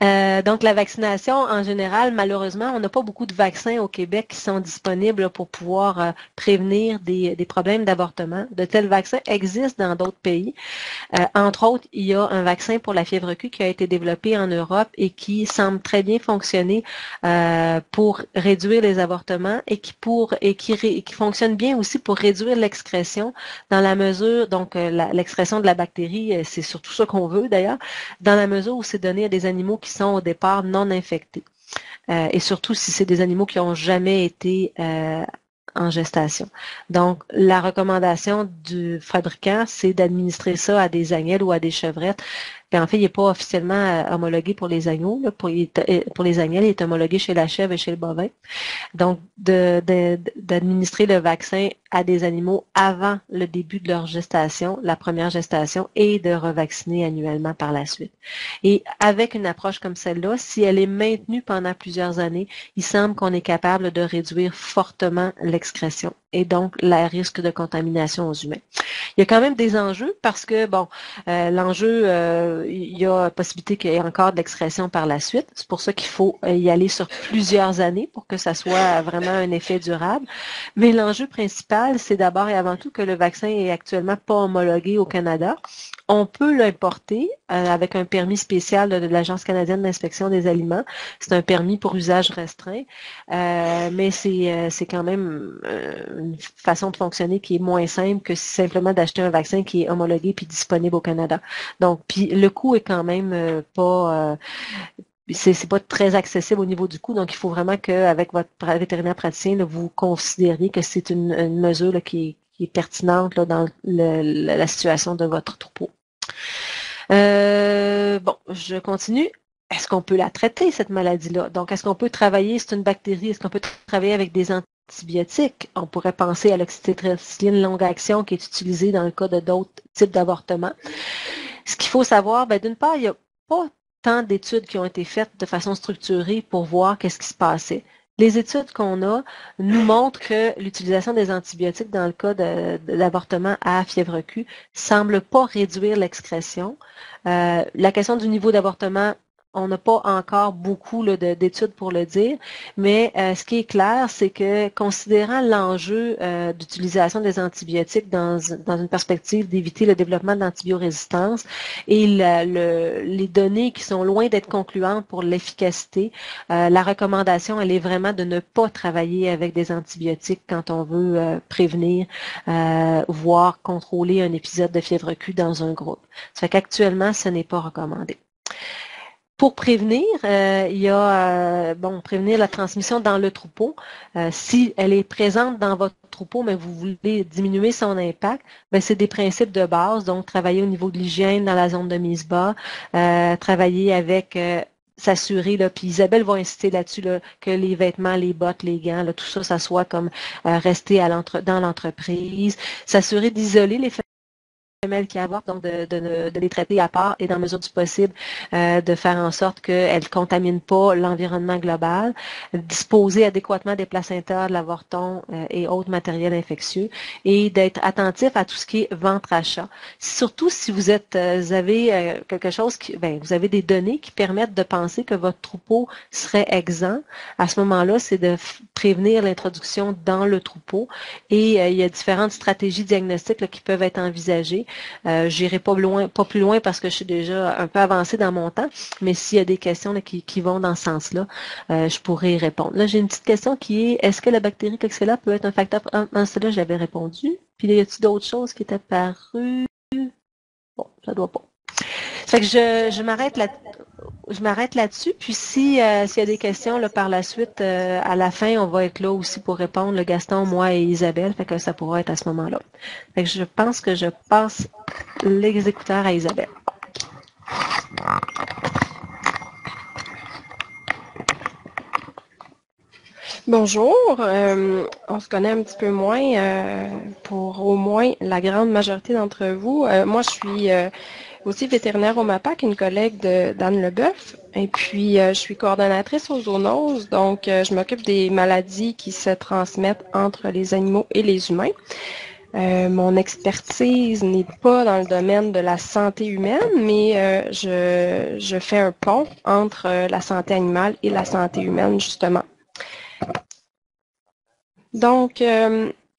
Donc, la vaccination, en général, malheureusement, on n'a pas beaucoup de vaccins au Québec qui sont disponibles pour pouvoir prévenir des problèmes d'avortement. De tels vaccins existent dans d'autres pays. Entre autres, il y a un vaccin pour la fièvre Q qui a été développé en Europe et qui semble très bien fonctionner pour réduire les avortements et qui fonctionne bien aussi pour réduire l'excrétion dans la mesure, donc l'excrétion de la bactérie, c'est surtout ça qu'on veut d'ailleurs, dans la mesure où c'est donné à des animaux qui sont au départ non infectés. Et surtout si c'est des animaux qui n'ont jamais été en gestation. Donc, la recommandation du fabricant, c'est d'administrer ça à des agnelles ou à des chevrettes. Puis en fait, il n'est pas officiellement homologué pour les agneaux. Là. Pour les agnelles, il est homologué chez la chèvre et chez le bovin. Donc, d'administrer le vaccin à des animaux avant le début de leur gestation, la première gestation, et de revacciner annuellement par la suite. Et avec une approche comme celle-là, si elle est maintenue pendant plusieurs années, il semble qu'on est capable de réduire fortement l'excrétion et donc le risque de contamination aux humains. Il y a quand même des enjeux parce que, bon, l'enjeu, il y a la possibilité qu'il y ait encore de l'excrétion par la suite. C'est pour ça qu'il faut y aller sur plusieurs années pour que ça soit vraiment un effet durable. Mais l'enjeu principal, c'est d'abord et avant tout que le vaccin est actuellement pas homologué au Canada. On peut l'importer avec un permis spécial de l'Agence canadienne d'inspection des aliments. C'est un permis pour usage restreint, mais c'est quand même une façon de fonctionner qui est moins simple que simplement d'acheter un vaccin qui est homologué puis disponible au Canada. Donc, puis le coût est quand même pas c'est pas très accessible au niveau du coût, donc il faut vraiment qu'avec votre vétérinaire praticien, là, vous considériez que c'est une mesure là, qui est pertinente là, dans la situation de votre troupeau. Bon, je continue. Est-ce qu'on peut la traiter, cette maladie-là? Donc, est-ce qu'on peut travailler, c'est une bactérie, est-ce qu'on peut travailler avec des antibiotiques? On pourrait penser à l'oxytétracycline longue action qui est utilisée dans le cas de d'autres types d'avortements. Ce qu'il faut savoir, ben, d'une part, il n'y a pas tant d'études qui ont été faites de façon structurée pour voir qu'est-ce qui se passait. Les études qu'on a nous montrent que l'utilisation des antibiotiques dans le cas d'avortement à fièvre Q semble pas réduire l'excrétion. La question du niveau d'avortement, on n'a pas encore beaucoup d'études pour le dire, mais ce qui est clair, c'est que considérant l'enjeu d'utilisation des antibiotiques dans une perspective d'éviter le développement d'antibiorésistance et les données qui sont loin d'être concluantes pour l'efficacité, la recommandation, elle est vraiment de ne pas travailler avec des antibiotiques quand on veut prévenir, voire contrôler un épisode de fièvre Q dans un groupe. Ça fait qu'actuellement, ce n'est pas recommandé. Pour prévenir, il y a prévenir la transmission dans le troupeau. Si elle est présente dans votre troupeau, mais vous voulez diminuer son impact, c'est des principes de base. Donc, travailler au niveau de l'hygiène dans la zone de mise bas, travailler avec s'assurer, puis Isabelle va insister là-dessus, que les vêtements, les bottes, les gants, tout ça, ça soit comme rester dans l'entreprise, s'assurer d'isoler les femelles qui avortent, donc de les traiter à part et dans la mesure du possible de faire en sorte qu'elles ne contaminent pas l'environnement global, disposer adéquatement des placentas, de l'avorton et autres matériels infectieux et d'être attentif à tout ce qui est ventre à chat. Surtout si vous avez quelque chose vous avez des données qui permettent de penser que votre troupeau serait exempt. À ce moment-là, c'est de prévenir l'introduction dans le troupeau et il y a différentes stratégies diagnostiques qui peuvent être envisagées. J'irai pas plus loin parce que je suis déjà un peu avancée dans mon temps, mais s'il y a des questions qui vont dans ce sens-là, je pourrais y répondre. Là, j'ai une petite question qui est, est-ce que la bactérie Coxiella peut être un facteur? Dans cela, j'avais répondu. Puis là, y a-t-il d'autres choses qui étaient apparues? Bon, ça doit pas. Ça fait que je m'arrête là. je m'arrête là-dessus. Puis s'il y a des questions là, par la suite, à la fin, on va être là aussi pour répondre, le Gaston, moi et Isabelle. Fait que ça pourra être à ce moment-là. Fait que je pense que je passe l'exécuteur à Isabelle. Bonjour, on se connaît un petit peu moins pour au moins la grande majorité d'entre vous. Moi, je suis aussi vétérinaire au MAPAC, une collègue d'Anne Leboeuf. Et puis, je suis coordonnatrice aux zoonoses, donc je m'occupe des maladies qui se transmettent entre les animaux et les humains. Mon expertise n'est pas dans le domaine de la santé humaine, mais je fais un pont entre la santé animale et la santé humaine, justement. Donc,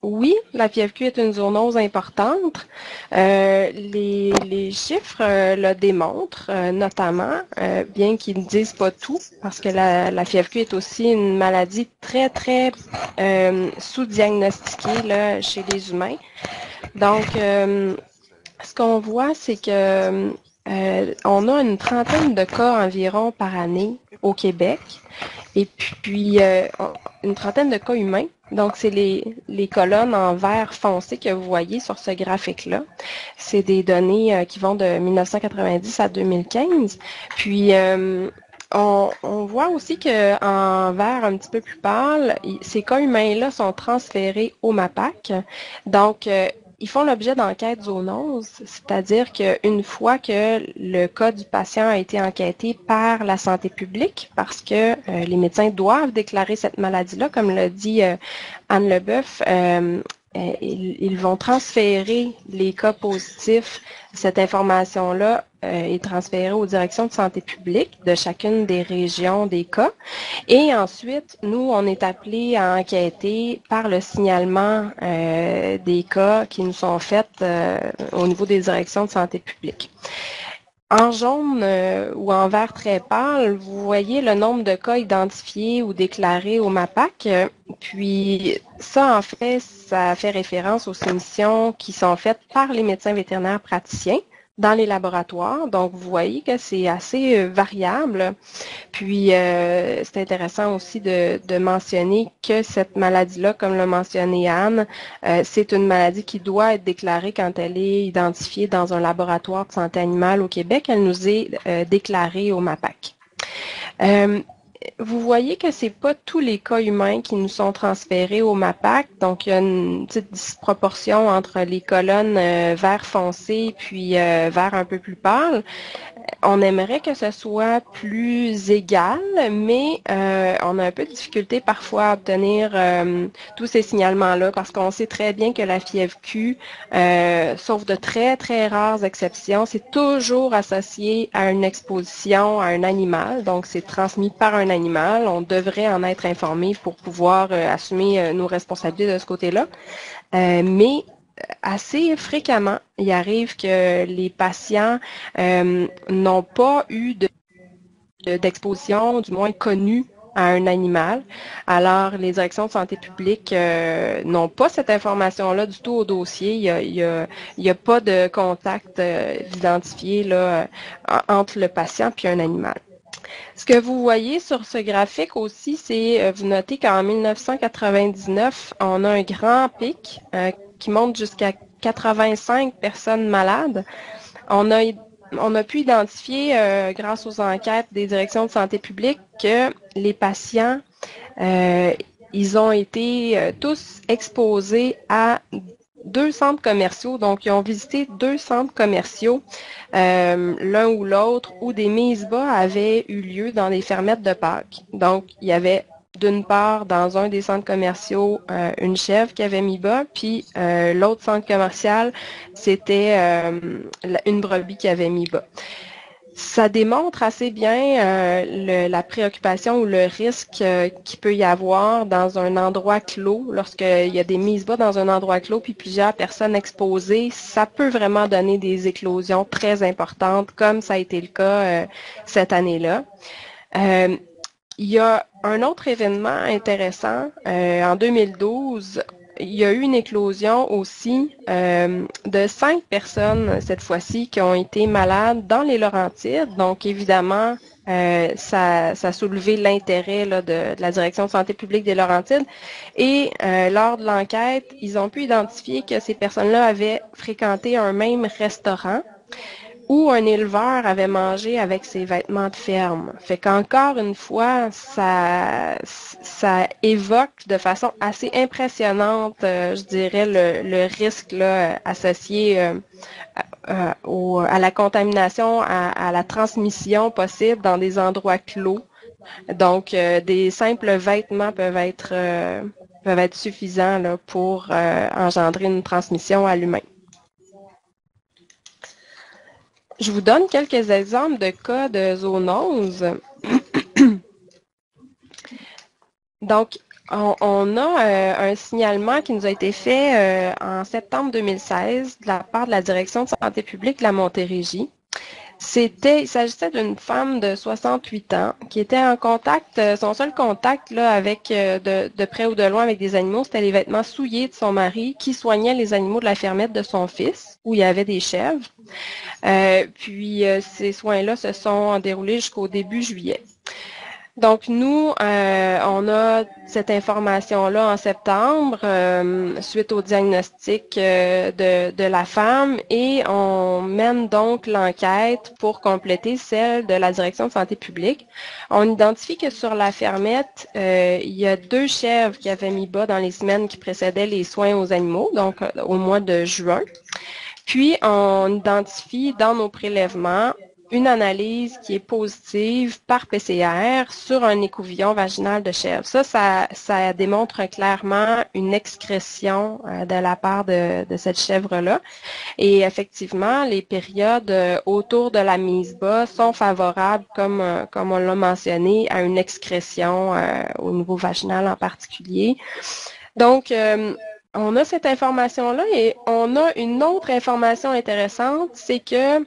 oui, la FIFQ est une zoonose importante. Les chiffres le démontrent, notamment, bien qu'ils ne disent pas tout, parce que la FIFQ est aussi une maladie très, très sous-diagnostiquée là, chez les humains. Donc, ce qu'on voit, c'est que on a une trentaine de cas environ par année au Québec, et puis une trentaine de cas humains. Donc, c'est les colonnes en vert foncé que vous voyez sur ce graphique-là. C'est des données qui vont de 1990 à 2015. Puis, on voit aussi qu'en vert un petit peu plus pâle, ces cas humains-là sont transférés au MAPAC. Donc, ils font l'objet d'enquêtes zoonoses, c'est-à-dire qu'une fois que le cas du patient a été enquêté par la santé publique, parce que les médecins doivent déclarer cette maladie-là, comme l'a dit Anne Leboeuf, ils vont transférer les cas positifs. Cette information-là est transférée aux directions de santé publique de chacune des régions des cas. Et ensuite, nous, on est appelés à enquêter par le signalement des cas qui nous sont faits au niveau des directions de santé publique. En jaune ou en vert très pâle, vous voyez le nombre de cas identifiés ou déclarés au MAPAC. Puis ça, en fait, ça fait référence aux soumissions qui sont faites par les médecins vétérinaires praticiens dans les laboratoires. Donc, vous voyez que c'est assez variable. Puis, c'est intéressant aussi de mentionner que cette maladie-là, comme l'a mentionné Anne, c'est une maladie qui doit être déclarée quand elle est identifiée dans un laboratoire de santé animale au Québec. Elle nous est déclarée au MAPAC. Vous voyez que c'est pas tous les cas humains qui nous sont transférés au MAPAC, donc il y a une petite disproportion entre les colonnes vert foncé puis vert un peu plus pâle. On aimerait que ce soit plus égal, mais on a un peu de difficulté parfois à obtenir tous ces signalements-là parce qu'on sait très bien que la FIFQ, sauf de très, très rares exceptions, c'est toujours associé à une exposition à un animal, donc c'est transmis par un animal. On devrait en être informé pour pouvoir assumer nos responsabilités de ce côté-là. Mais assez fréquemment, il arrive que les patients n'ont pas eu d'exposition, du moins connue à un animal. Alors, les directions de santé publique n'ont pas cette information-là du tout au dossier. Il y a pas de contact identifié là, entre le patient et un animal. Ce que vous voyez sur ce graphique aussi, c'est, vous notez qu'en 1999, on a un grand pic qui monte jusqu'à 85 personnes malades. On a pu identifier, grâce aux enquêtes des directions de santé publique, que les patients, ils ont été tous exposés à 2 centres commerciaux, donc ils ont visité 2 centres commerciaux, l'un ou l'autre, où des mises bas avaient eu lieu dans des fermettes de Pâques. Donc, il y avait d'une part, dans un des centres commerciaux, une chèvre qui avait mis bas, puis l'autre centre commercial, c'était une brebis qui avait mis bas. Ça démontre assez bien la préoccupation ou le risque qu'il peut y avoir dans un endroit clos. Lorsqu'il y a des mises bas dans un endroit clos puis plusieurs personnes exposées, ça peut vraiment donner des éclosions très importantes, comme ça a été le cas cette année-là. Il y a un autre événement intéressant. En 2012, il y a eu une éclosion aussi de 5 personnes, cette fois-ci, qui ont été malades dans les Laurentides. Donc, évidemment, ça a soulevé l'intérêt de la Direction de santé publique des Laurentides. Et lors de l'enquête, ils ont pu identifier que ces personnes-là avaient fréquenté un même restaurant où un éleveur avait mangé avec ses vêtements de ferme. Fait qu'encore une fois, ça évoque de façon assez impressionnante, je dirais, le risque là, associé à la contamination, à la transmission possible dans des endroits clos. Donc, des simples vêtements peuvent être suffisants là, pour engendrer une transmission à l'humain. Je vous donne quelques exemples de cas de zoonose. Donc, on a un signalement qui nous a été fait en septembre 2016 de la part de la Direction de santé publique de la Montérégie. Il s'agissait d'une femme de 68 ans qui était en contact, son seul contact là, avec de près ou de loin avec des animaux, c'était les vêtements souillés de son mari qui soignait les animaux de la fermette de son fils, où il y avait des chèvres. Puis ces soins-là se sont déroulés jusqu'au début juillet. Donc, nous, on a cette information-là en septembre suite au diagnostic de la femme et on mène donc l'enquête pour compléter celle de la Direction de santé publique. On identifie que sur la fermette, il y a 2 chèvres qui avaient mis bas dans les semaines qui précédaient les soins aux animaux, donc au mois de juin. Puis, on identifie dans nos prélèvements une analyse qui est positive par PCR sur un écouvillon vaginal de chèvre. Ça démontre clairement une excrétion de la part de cette chèvre-là. Et effectivement, les périodes autour de la mise bas sont favorables, comme on l'a mentionné, à une excrétion au niveau vaginal en particulier. Donc, on a cette information-là et on a une autre information intéressante, c'est que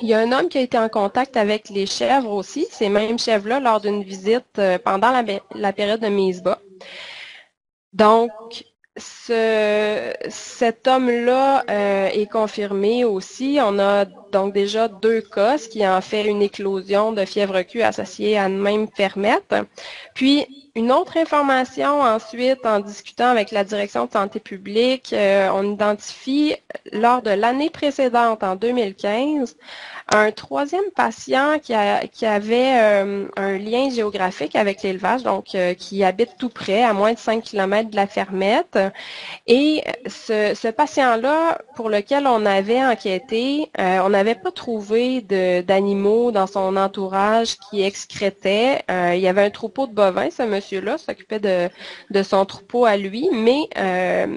il y a un homme qui a été en contact avec les chèvres aussi, ces mêmes chèvres-là, lors d'une visite pendant la période de mise bas. Donc, cet homme-là est confirmé aussi. On a donc déjà 2 cas, ce qui en fait une éclosion de fièvre Q associée à une même fermette. Puis, une autre information ensuite, en discutant avec la Direction de santé publique, on identifie lors de l'année précédente, en 2015, un 3e patient qui avait un lien géographique avec l'élevage, donc qui habite tout près, à moins de 5 km de la fermette. Et ce patient-là, pour lequel on avait enquêté, on n'avait pas trouvé d'animaux dans son entourage qui excrétaient. Il y avait un troupeau de bovins, ce monsieur-là s'occupait de son troupeau à lui, mais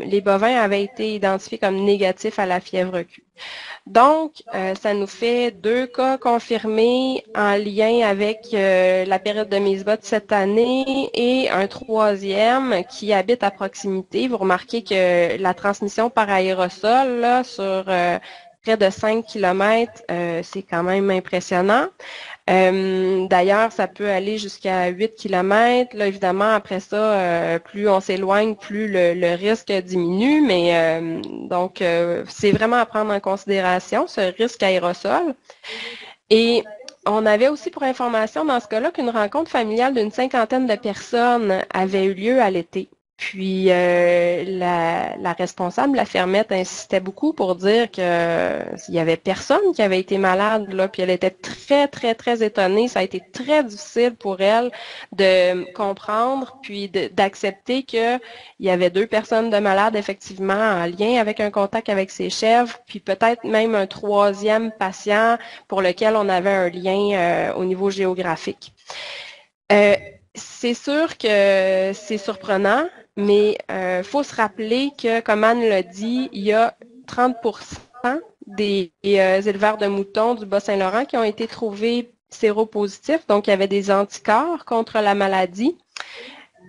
les bovins avaient été identifiés comme négatifs à la fièvre Q. Donc, ça nous fait 2 cas confirmés en lien avec la période de mise bas de cette année et un 3e qui habite à proximité. Vous remarquez que la transmission par aérosol là, sur près de 5 km, c'est quand même impressionnant. D'ailleurs, ça peut aller jusqu'à 8 km. Là, évidemment, après ça, plus on s'éloigne, plus le risque diminue. Mais donc, c'est vraiment à prendre en considération, ce risque aérosol. Et on avait aussi pour information dans ce cas-là qu'une rencontre familiale d'une 50aine de personnes avait eu lieu à l'été. Puis la responsable de la fermette insistait beaucoup pour dire que il y avait personne qui avait été malade là, puis elle était très très très étonnée. Ça a été très difficile pour elle de comprendre puis d'accepter que il y avait 2 personnes de malades effectivement en lien avec un contact avec ses chèvres, puis peut-être même un 3e patient pour lequel on avait un lien au niveau géographique. C'est sûr que c'est surprenant. Mais faut se rappeler que, comme Anne l'a dit, il y a 30% des éleveurs de moutons du Bas-Saint-Laurent qui ont été trouvés séropositifs, donc il y avait des anticorps contre la maladie.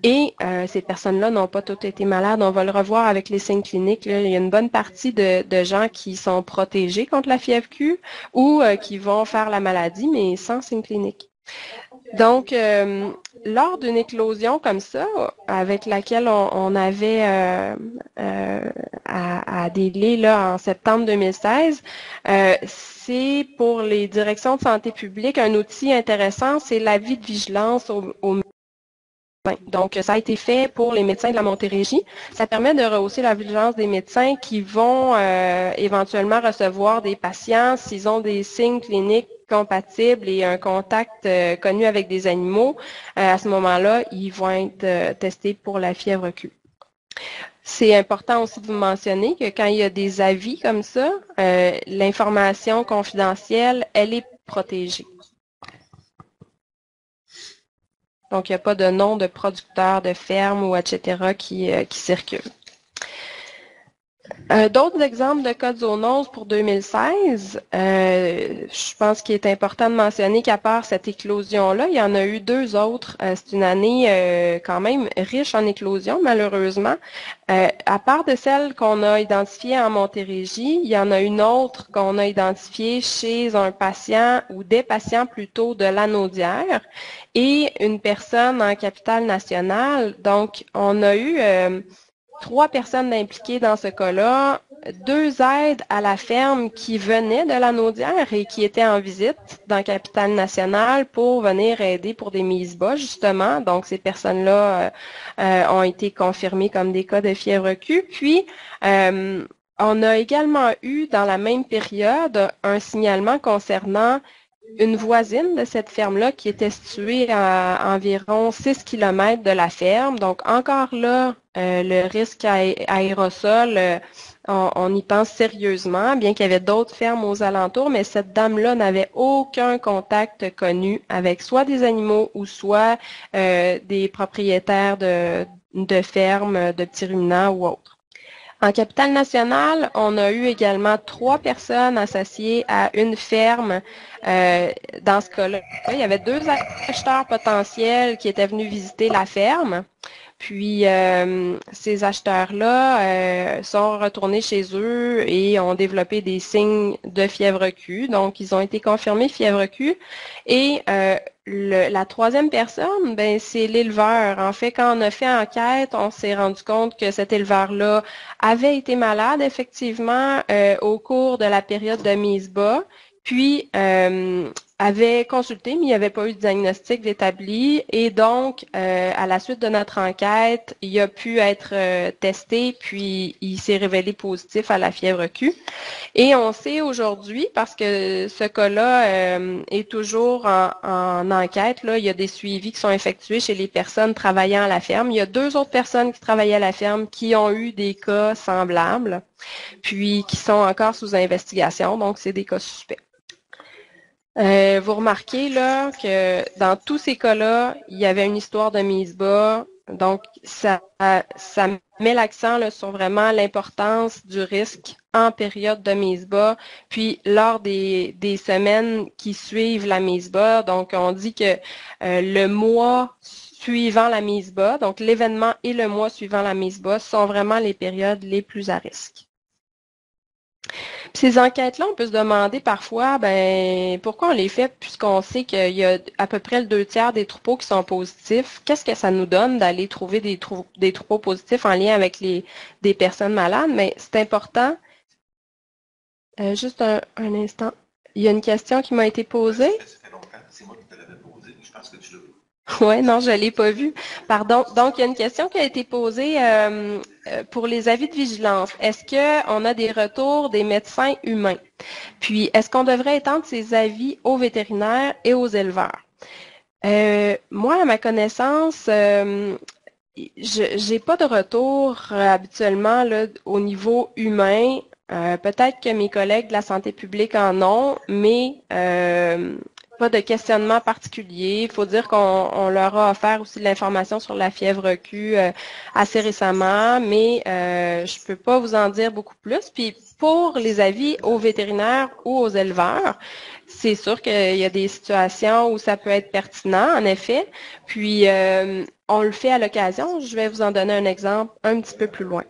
Et ces personnes-là n'ont pas toutes été malades. On va le revoir avec les signes cliniques. Là. Il y a une bonne partie de gens qui sont protégés contre la fièvre Q ou qui vont faire la maladie, mais sans signes cliniques. Donc, lors d'une éclosion comme ça, avec laquelle on avait à dealer là, en septembre 2016, c'est pour les directions de santé publique un outil intéressant, c'est l'avis de vigilance au médecins. Donc, ça a été fait pour les médecins de la Montérégie. Ça permet de rehausser la vigilance des médecins qui vont éventuellement recevoir des patients s'ils ont des signes cliniques compatibles et un contact connu avec des animaux. À ce moment-là, ils vont être testés pour la fièvre Q. C'est important aussi de vous mentionner que quand il y a des avis comme ça, l'information confidentielle, elle est protégée. Donc, il n'y a pas de nom de producteur, de ferme ou etc. qui circulent. D'autres exemples de cas de zoonose pour 2016, je pense qu'il est important de mentionner qu'à part cette éclosion-là, il y en a eu deux autres. C'est une année quand même riche en éclosions, malheureusement. À part de celle qu'on a identifiée en Montérégie, il y en a une autre qu'on a identifiée chez un patient ou des patients plutôt de Lanaudière et une personne en Capitale-Nationale. Donc, on a eu 3 personnes impliquées dans ce cas-là, 2 aides à la ferme qui venaient de Lanaudière et qui étaient en visite dans Capitale-Nationale pour venir aider pour des mises bas, justement. Donc, ces personnes-là ont été confirmées comme des cas de fièvre Q. Puis, on a également eu, dans la même période, un signalement concernant une voisine de cette ferme-là qui était située à environ 6 km de la ferme. Donc, encore là, le risque aérosol, on y pense sérieusement, bien qu'il y avait d'autres fermes aux alentours, mais cette dame-là n'avait aucun contact connu avec soit des animaux ou soit des propriétaires de fermes, de petits ruminants ou autres. En Capitale-Nationale, on a eu également 3 personnes associées à une ferme. Dans ce cas-là, il y avait 2 acheteurs potentiels qui étaient venus visiter la ferme. Puis, ces acheteurs-là sont retournés chez eux et ont développé des signes de fièvre Q. Donc, ils ont été confirmés fièvre Q. Et la troisième personne, ben, c'est l'éleveur. En fait, quand on a fait enquête, on s'est rendu compte que cet éleveur-là avait été malade, effectivement, au cours de la période de mise bas. Puis, avait consulté, mais il n'y avait pas eu de diagnostic d'établi. Et donc, à la suite de notre enquête, il a pu être testé, puis il s'est révélé positif à la fièvre Q. Et on sait aujourd'hui, parce que ce cas-là est toujours en enquête, là, il y a des suivis qui sont effectués chez les personnes travaillant à la ferme. Il y a 2 autres personnes qui travaillaient à la ferme qui ont eu des cas semblables, puis qui sont encore sous investigation, donc c'est des cas suspects. Vous remarquez là que dans tous ces cas-là, il y avait une histoire de mise bas. Donc, ça met l'accent sur vraiment l'importance du risque en période de mise bas, puis lors des semaines qui suivent la mise bas. Donc, on dit que le mois suivant la mise bas, donc l'événement et le mois suivant la mise bas sont vraiment les périodes les plus à risque. Ces enquêtes-là, on peut se demander parfois, ben, pourquoi on les fait puisqu'on sait qu'il y a à peu près le 2/3 des troupeaux qui sont positifs. Qu'est-ce que ça nous donne d'aller trouver des troupeaux positifs en lien avec des personnes malades? Mais c'est important. Juste un instant. Il y a une question qui m'a été posée. C'est moi qui te l'avais posée, je pense que tu l'as vu. Oui, non, je ne l'ai pas vu. Pardon. Donc, il y a une question qui a été posée pour les avis de vigilance. Est-ce qu'on a des retours des médecins humains? Puis, est-ce qu'on devrait étendre ces avis aux vétérinaires et aux éleveurs? Moi, à ma connaissance, j'ai pas de retour habituellement là, au niveau humain. Peut-être que mes collègues de la santé publique en ont, mais pas de questionnement particulier. Il faut dire qu'on leur a offert aussi de l'information sur la fièvre Q assez récemment, mais je peux pas vous en dire beaucoup plus. Puis pour les avis aux vétérinaires ou aux éleveurs, c'est sûr qu'il y a des situations où ça peut être pertinent, en effet. Puis on le fait à l'occasion. Je vais vous en donner un exemple un petit peu plus loin.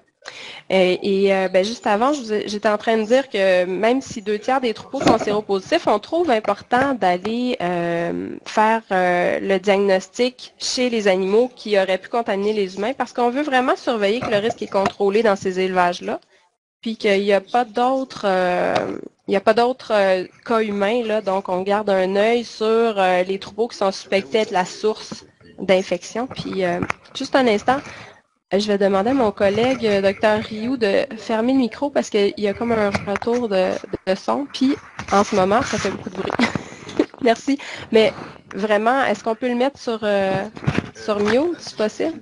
Juste avant, j'étais en train de dire que même si 2/3 des troupeaux sont séropositifs, on trouve important d'aller faire le diagnostic chez les animaux qui auraient pu contaminer les humains parce qu'on veut vraiment surveiller que le risque est contrôlé dans ces élevages-là, puis qu'il n'y a pas d'autres cas humains, là, donc on garde un œil sur les troupeaux qui sont suspectés être la source d'infection. Puis juste un instant. Je vais demander à mon collègue, Dr. Rioux, de fermer le micro parce qu'il y a comme un retour de son. Puis, en ce moment, ça fait beaucoup de bruit. Merci. Mais vraiment, est-ce qu'on peut le mettre sur mute, si possible?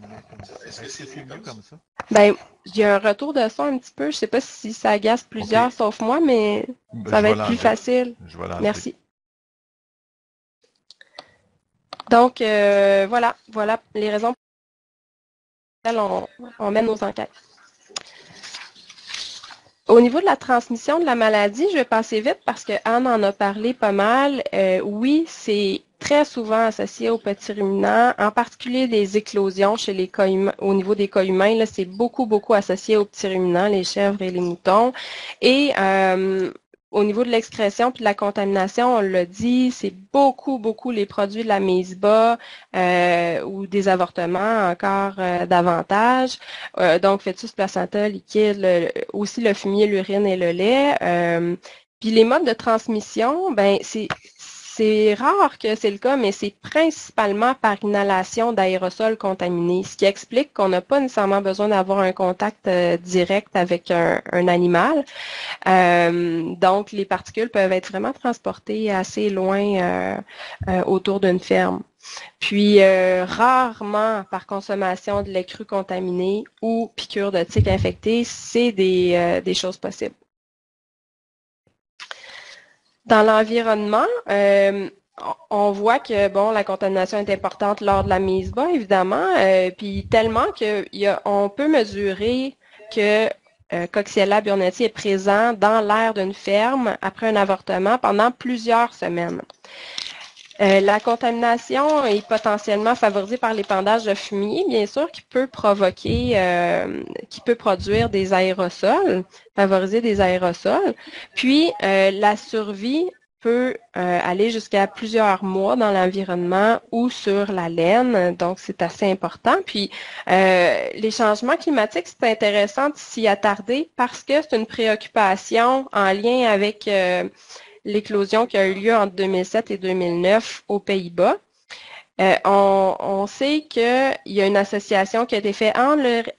Est-ce que c'est mieux comme ça? Ben, il y a un retour de son un petit peu. Je ne sais pas si ça agace plusieurs, sauf moi, mais ça va être plus facile. Merci. Donc, voilà les raisons on mène nos enquêtes. Au niveau de la transmission de la maladie, je vais passer vite parce que Anne en a parlé pas mal. Oui, c'est très souvent associé aux petits ruminants, en particulier les éclosions chez les cas humains, au niveau des cas humains, là, c'est beaucoup associé aux petits ruminants, les chèvres et les moutons. Et au niveau de l'excrétion puis de la contamination, on l'a dit, c'est beaucoup les produits de la mise bas ou des avortements encore davantage. Donc, fœtus, placenta, liquide, aussi le fumier, l'urine et le lait. Puis les modes de transmission, ben c'est rare que c'est le cas, mais c'est principalement par inhalation d'aérosols contaminés, ce qui explique qu'on n'a pas nécessairement besoin d'avoir un contact direct avec un animal. Donc, les particules peuvent être vraiment transportées assez loin autour d'une ferme. Puis, rarement par consommation de lait cru contaminé ou piqûre de tiques infectées, c'est des choses possibles. Dans l'environnement, on voit que la contamination est importante lors de la mise bas, évidemment, puis tellement qu'on peut mesurer que Coxiella burnetii est présent dans l'air d'une ferme après un avortement pendant plusieurs semaines. La contamination est potentiellement favorisée par l'épandage de fumier, bien sûr, qui peut produire des aérosols, favoriser des aérosols. Puis, la survie peut aller jusqu'à plusieurs mois dans l'environnement ou sur la laine, donc c'est assez important. Puis, les changements climatiques, c'est intéressant de s'y attarder parce que c'est une préoccupation en lien avec l'éclosion qui a eu lieu entre 2007 et 2009 aux Pays-Bas. On sait qu'il y a une association qui a été faite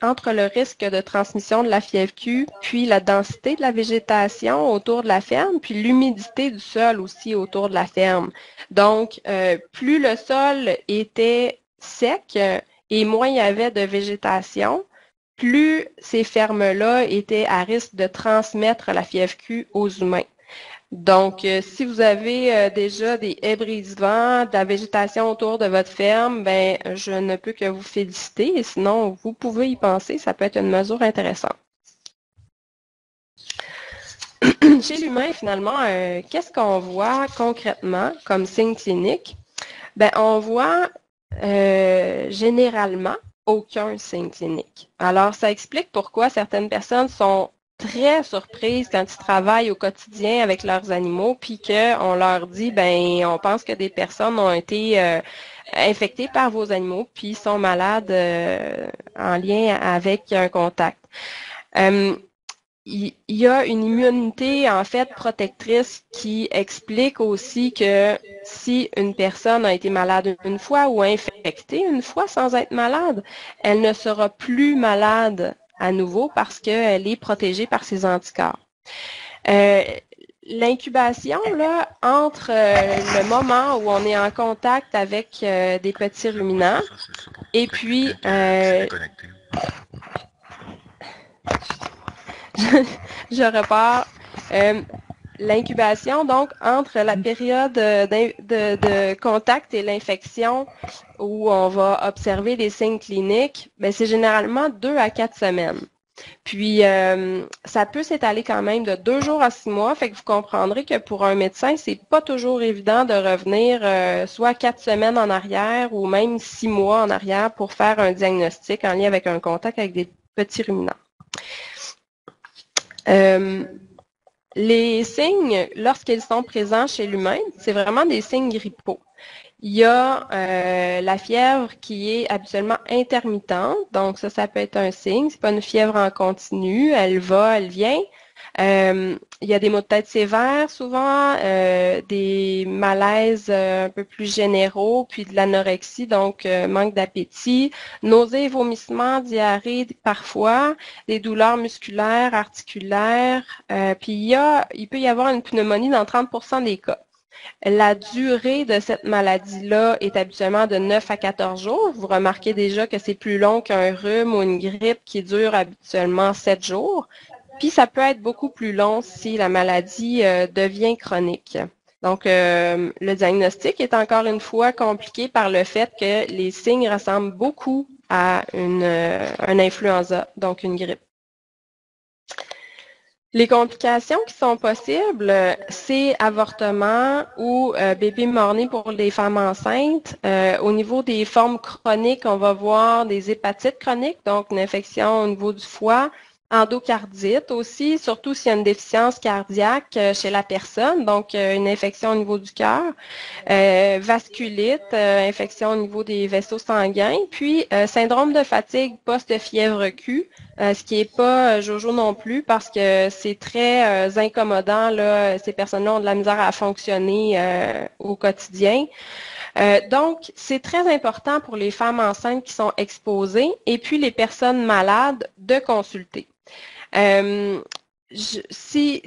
entre le risque de transmission de la fièvre Q, puis la densité de la végétation autour de la ferme, puis l'humidité du sol aussi autour de la ferme. Donc, plus le sol était sec et moins il y avait de végétation, plus ces fermes-là étaient à risque de transmettre la fièvre Q aux humains. Donc, si vous avez déjà des haies brise-vent, de la végétation autour de votre ferme, ben, je ne peux que vous féliciter. Et sinon, vous pouvez y penser, ça peut être une mesure intéressante. Chez l'humain, finalement, qu'est-ce qu'on voit concrètement comme signe clinique? Ben, on voit généralement aucun signe clinique. Alors, ça explique pourquoi certaines personnes sont très surprises quand ils travaillent au quotidien avec leurs animaux, puis qu'on leur dit, ben, on pense que des personnes ont été infectées par vos animaux, puis sont malades en lien avec un contact. Il y a une immunité, en fait, protectrice qui explique aussi que si une personne a été malade une fois ou infectée une fois sans être malade, elle ne sera plus malade à nouveau parce qu'elle est protégée par ses anticorps. L'incubation, là, entre le moment où on est en contact avec des petits ruminants et puis... je repars. L'incubation, donc, entre la période de contact et l'infection où on va observer les signes cliniques, ben, c'est généralement 2 à 4 semaines. Puis, ça peut s'étaler quand même de 2 jours à 6 mois, fait que vous comprendrez que pour un médecin, c'est pas toujours évident de revenir soit 4 semaines en arrière ou même 6 mois en arrière pour faire un diagnostic en lien avec un contact avec des petits ruminants. Les signes, lorsqu'ils sont présents chez l'humain, c'est vraiment des signes grippaux. Il y a la fièvre qui est habituellement intermittente, donc ça peut être un signe. C'est pas une fièvre en continu, elle va, elle vient. Il y a des maux de tête sévères souvent, des malaises un peu plus généraux, puis de l'anorexie, donc manque d'appétit, nausées, vomissements, diarrhée parfois, des douleurs musculaires, articulaires, puis il peut y avoir une pneumonie dans 30% des cas. La durée de cette maladie-là est habituellement de 9 à 14 jours. Vous remarquez déjà que c'est plus long qu'un rhume ou une grippe qui dure habituellement 7 jours. Puis ça peut être beaucoup plus long si la maladie devient chronique. Donc, le diagnostic est encore une fois compliqué par le fait que les signes ressemblent beaucoup à un influenza, donc une grippe. Les complications qui sont possibles, c'est avortement ou bébé mort-né pour les femmes enceintes. Au niveau des formes chroniques, on va voir des hépatites chroniques, donc une infection au niveau du foie, endocardite aussi, surtout s'il y a une déficience cardiaque chez la personne, donc une infection au niveau du cœur, vasculite, infection au niveau des vaisseaux sanguins, puis syndrome de fatigue post-fièvre Q, ce qui n'est pas Jojo non plus parce que c'est très incommodant. Là, ces personnes-là ont de la misère à fonctionner au quotidien. Donc, c'est très important pour les femmes enceintes qui sont exposées et puis les personnes malades de consulter. Si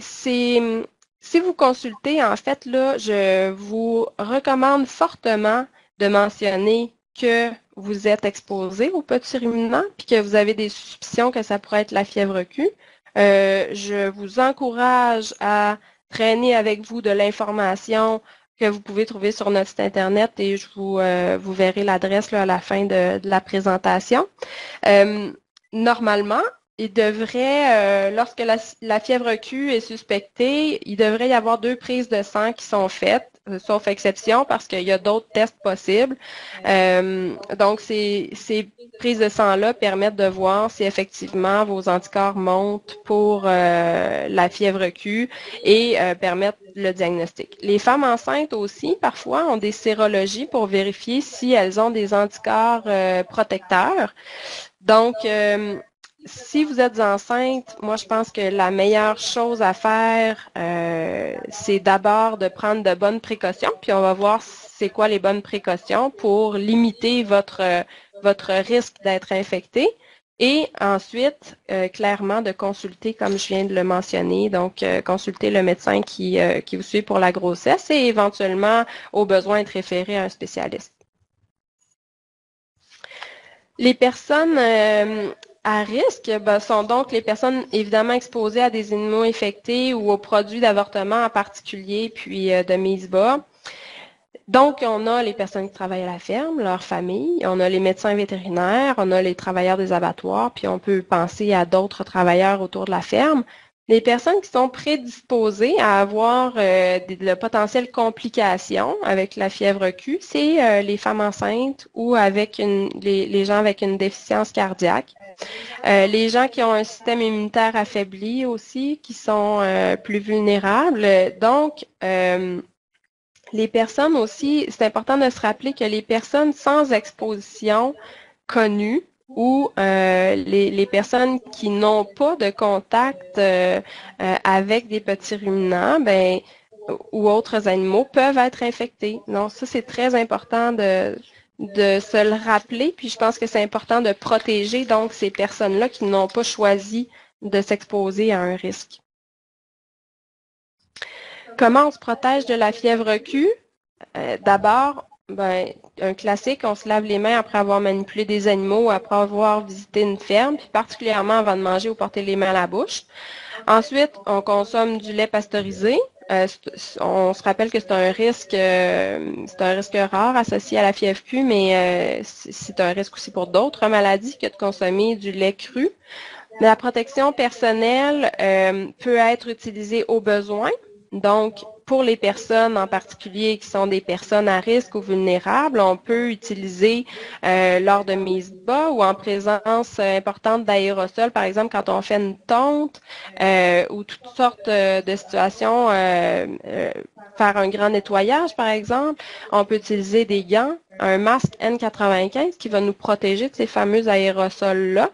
vous consultez, en fait, là, je vous recommande fortement de mentionner que vous êtes exposé au petit ruminant puis que vous avez des suspicions que ça pourrait être la fièvre Q. Je vous encourage à traîner avec vous de l'information que vous pouvez trouver sur notre site Internet et vous verrez l'adresse à la fin de la présentation. Normalement, il devrait, lorsque la fièvre Q est suspectée, il devrait y avoir 2 prises de sang qui sont faites, sauf exception, parce qu'il y a d'autres tests possibles. Donc, ces prises de sang-là permettent de voir si effectivement vos anticorps montent pour la fièvre Q et permettent le diagnostic. Les femmes enceintes aussi, parfois, ont des sérologies pour vérifier si elles ont des anticorps protecteurs. Donc, si vous êtes enceinte, moi, je pense que la meilleure chose à faire, c'est d'abord de prendre de bonnes précautions, puis on va voir c'est quoi les bonnes précautions pour limiter votre risque d'être infecté. Et ensuite, clairement, de consulter, comme je viens de le mentionner, donc consulter le médecin qui vous suit pour la grossesse et éventuellement, au besoin, être référé à un spécialiste. Les personnes à risque sont donc les personnes évidemment exposées à des animaux infectés ou aux produits d'avortement en particulier, puis de mise bas. Donc, on a les personnes qui travaillent à la ferme, leurs familles, on a les médecins vétérinaires, on a les travailleurs des abattoirs, puis on peut penser à d'autres travailleurs autour de la ferme. Les personnes qui sont prédisposées à avoir de potentielles complications avec la fièvre Q, c'est les femmes enceintes ou avec les gens avec une déficience cardiaque. Les gens qui ont un système immunitaire affaibli aussi, qui sont plus vulnérables. Donc, les personnes aussi, c'est important de se rappeler que les personnes sans exposition connue ou les personnes qui n'ont pas de contact avec des petits ruminants ou autres animaux peuvent être infectés. Donc, ça, c'est très important de se le rappeler. Puis, je pense que c'est important de protéger donc ces personnes-là qui n'ont pas choisi de s'exposer à un risque. Comment on se protège de la fièvre Q? D'abord, un classique, on se lave les mains après avoir manipulé des animaux ou après avoir visité une ferme, puis particulièrement avant de manger ou porter les mains à la bouche. Ensuite, on consomme du lait pasteurisé. On se rappelle que c'est un risque rare associé à la fièvre Q, mais c'est un risque aussi pour d'autres maladies que de consommer du lait cru. La protection personnelle peut être utilisée au besoin. Donc, pour les personnes en particulier qui sont des personnes à risque ou vulnérables, on peut utiliser lors de mise bas ou en présence importante d'aérosols, par exemple quand on fait une tonte ou toutes sortes de situations, faire un grand nettoyage par exemple, on peut utiliser des gants, un masque N95 qui va nous protéger de ces fameux aérosols-là,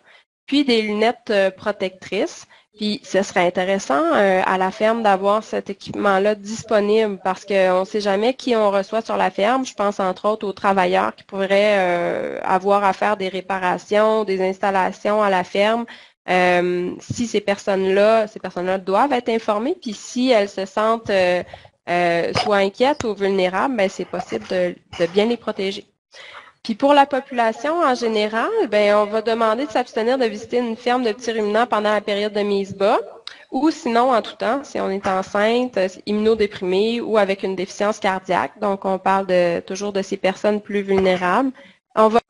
puis des lunettes protectrices. Puis, ce serait intéressant à la ferme d'avoir cet équipement-là disponible parce qu'on ne sait jamais qui on reçoit sur la ferme. Je pense entre autres aux travailleurs qui pourraient avoir à faire des réparations, des installations à la ferme. Si ces personnes-là doivent être informées, puis si elles se sentent soit inquiètes ou vulnérables, ben, c'est possible de bien les protéger. Puis pour la population en général, ben on va demander de s'abstenir de visiter une ferme de petits ruminants pendant la période de mise bas, ou sinon en tout temps, si on est enceinte, immunodéprimée ou avec une déficience cardiaque. Donc on parle toujours de ces personnes plus vulnérables. On va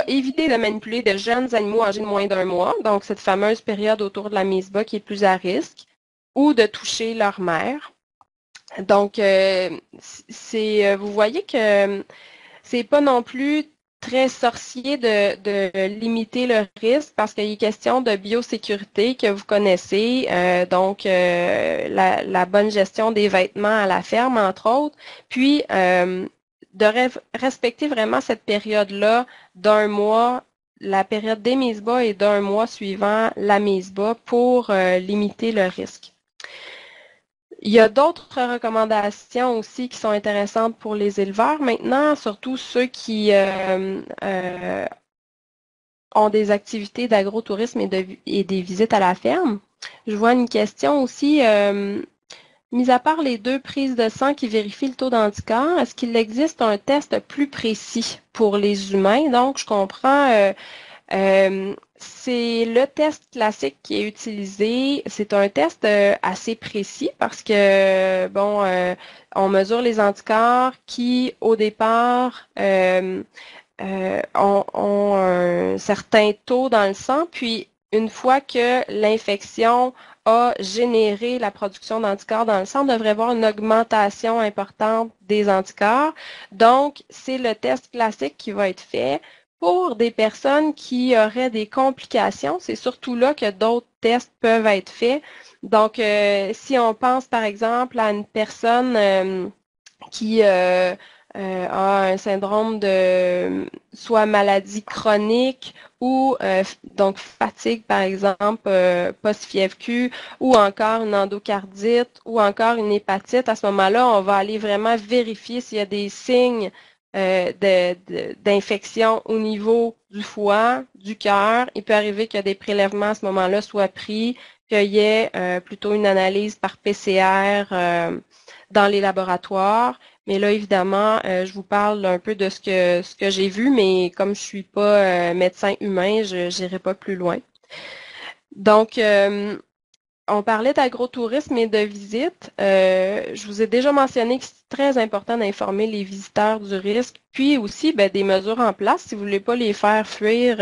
éviter de manipuler de jeunes animaux âgés de moins d'1 mois, donc cette fameuse période autour de la mise bas qui est plus à risque, ou de toucher leur mère. Donc vous voyez que c'est pas non plus très sorcier de limiter le risque parce qu'il est question de biosécurité que vous connaissez, donc la bonne gestion des vêtements à la ferme, entre autres, puis de respecter vraiment cette période-là d'1 mois, la période des mises bas et d'1 mois suivant la mise bas pour limiter le risque. Il y a d'autres recommandations aussi qui sont intéressantes pour les éleveurs maintenant, surtout ceux qui ont des activités d'agrotourisme et des visites à la ferme. Je vois une question aussi, mis à part les 2 prises de sang qui vérifient le taux d'anticorps, est-ce qu'il existe un test plus précis pour les humains? Donc, je comprends... c'est le test classique qui est utilisé. C'est un test assez précis parce que, bon, on mesure les anticorps qui, au départ, ont un certain taux dans le sang, puis une fois que l'infection a généré la production d'anticorps dans le sang, on devrait voir une augmentation importante des anticorps. Donc, c'est le test classique qui va être fait. Pour des personnes qui auraient des complications, c'est surtout là que d'autres tests peuvent être faits. Donc, si on pense par exemple à une personne qui a un syndrome de soit maladie chronique ou donc fatigue par exemple post-FIEV-Q ou encore une endocardite ou encore une hépatite, à ce moment-là, on va aller vraiment vérifier s'il y a des signes d'infection au niveau du foie, du cœur. Il peut arriver que des prélèvements à ce moment-là soient pris, qu'il y ait plutôt une analyse par PCR dans les laboratoires. Mais là, évidemment, je vous parle un peu de ce que j'ai vu, mais comme je suis pas médecin humain, je n'irai pas plus loin. Donc, on parlait d'agrotourisme et de visite. Je vous ai déjà mentionné que c'est très important d'informer les visiteurs du risque, puis aussi des mesures en place si vous ne voulez pas les faire fuir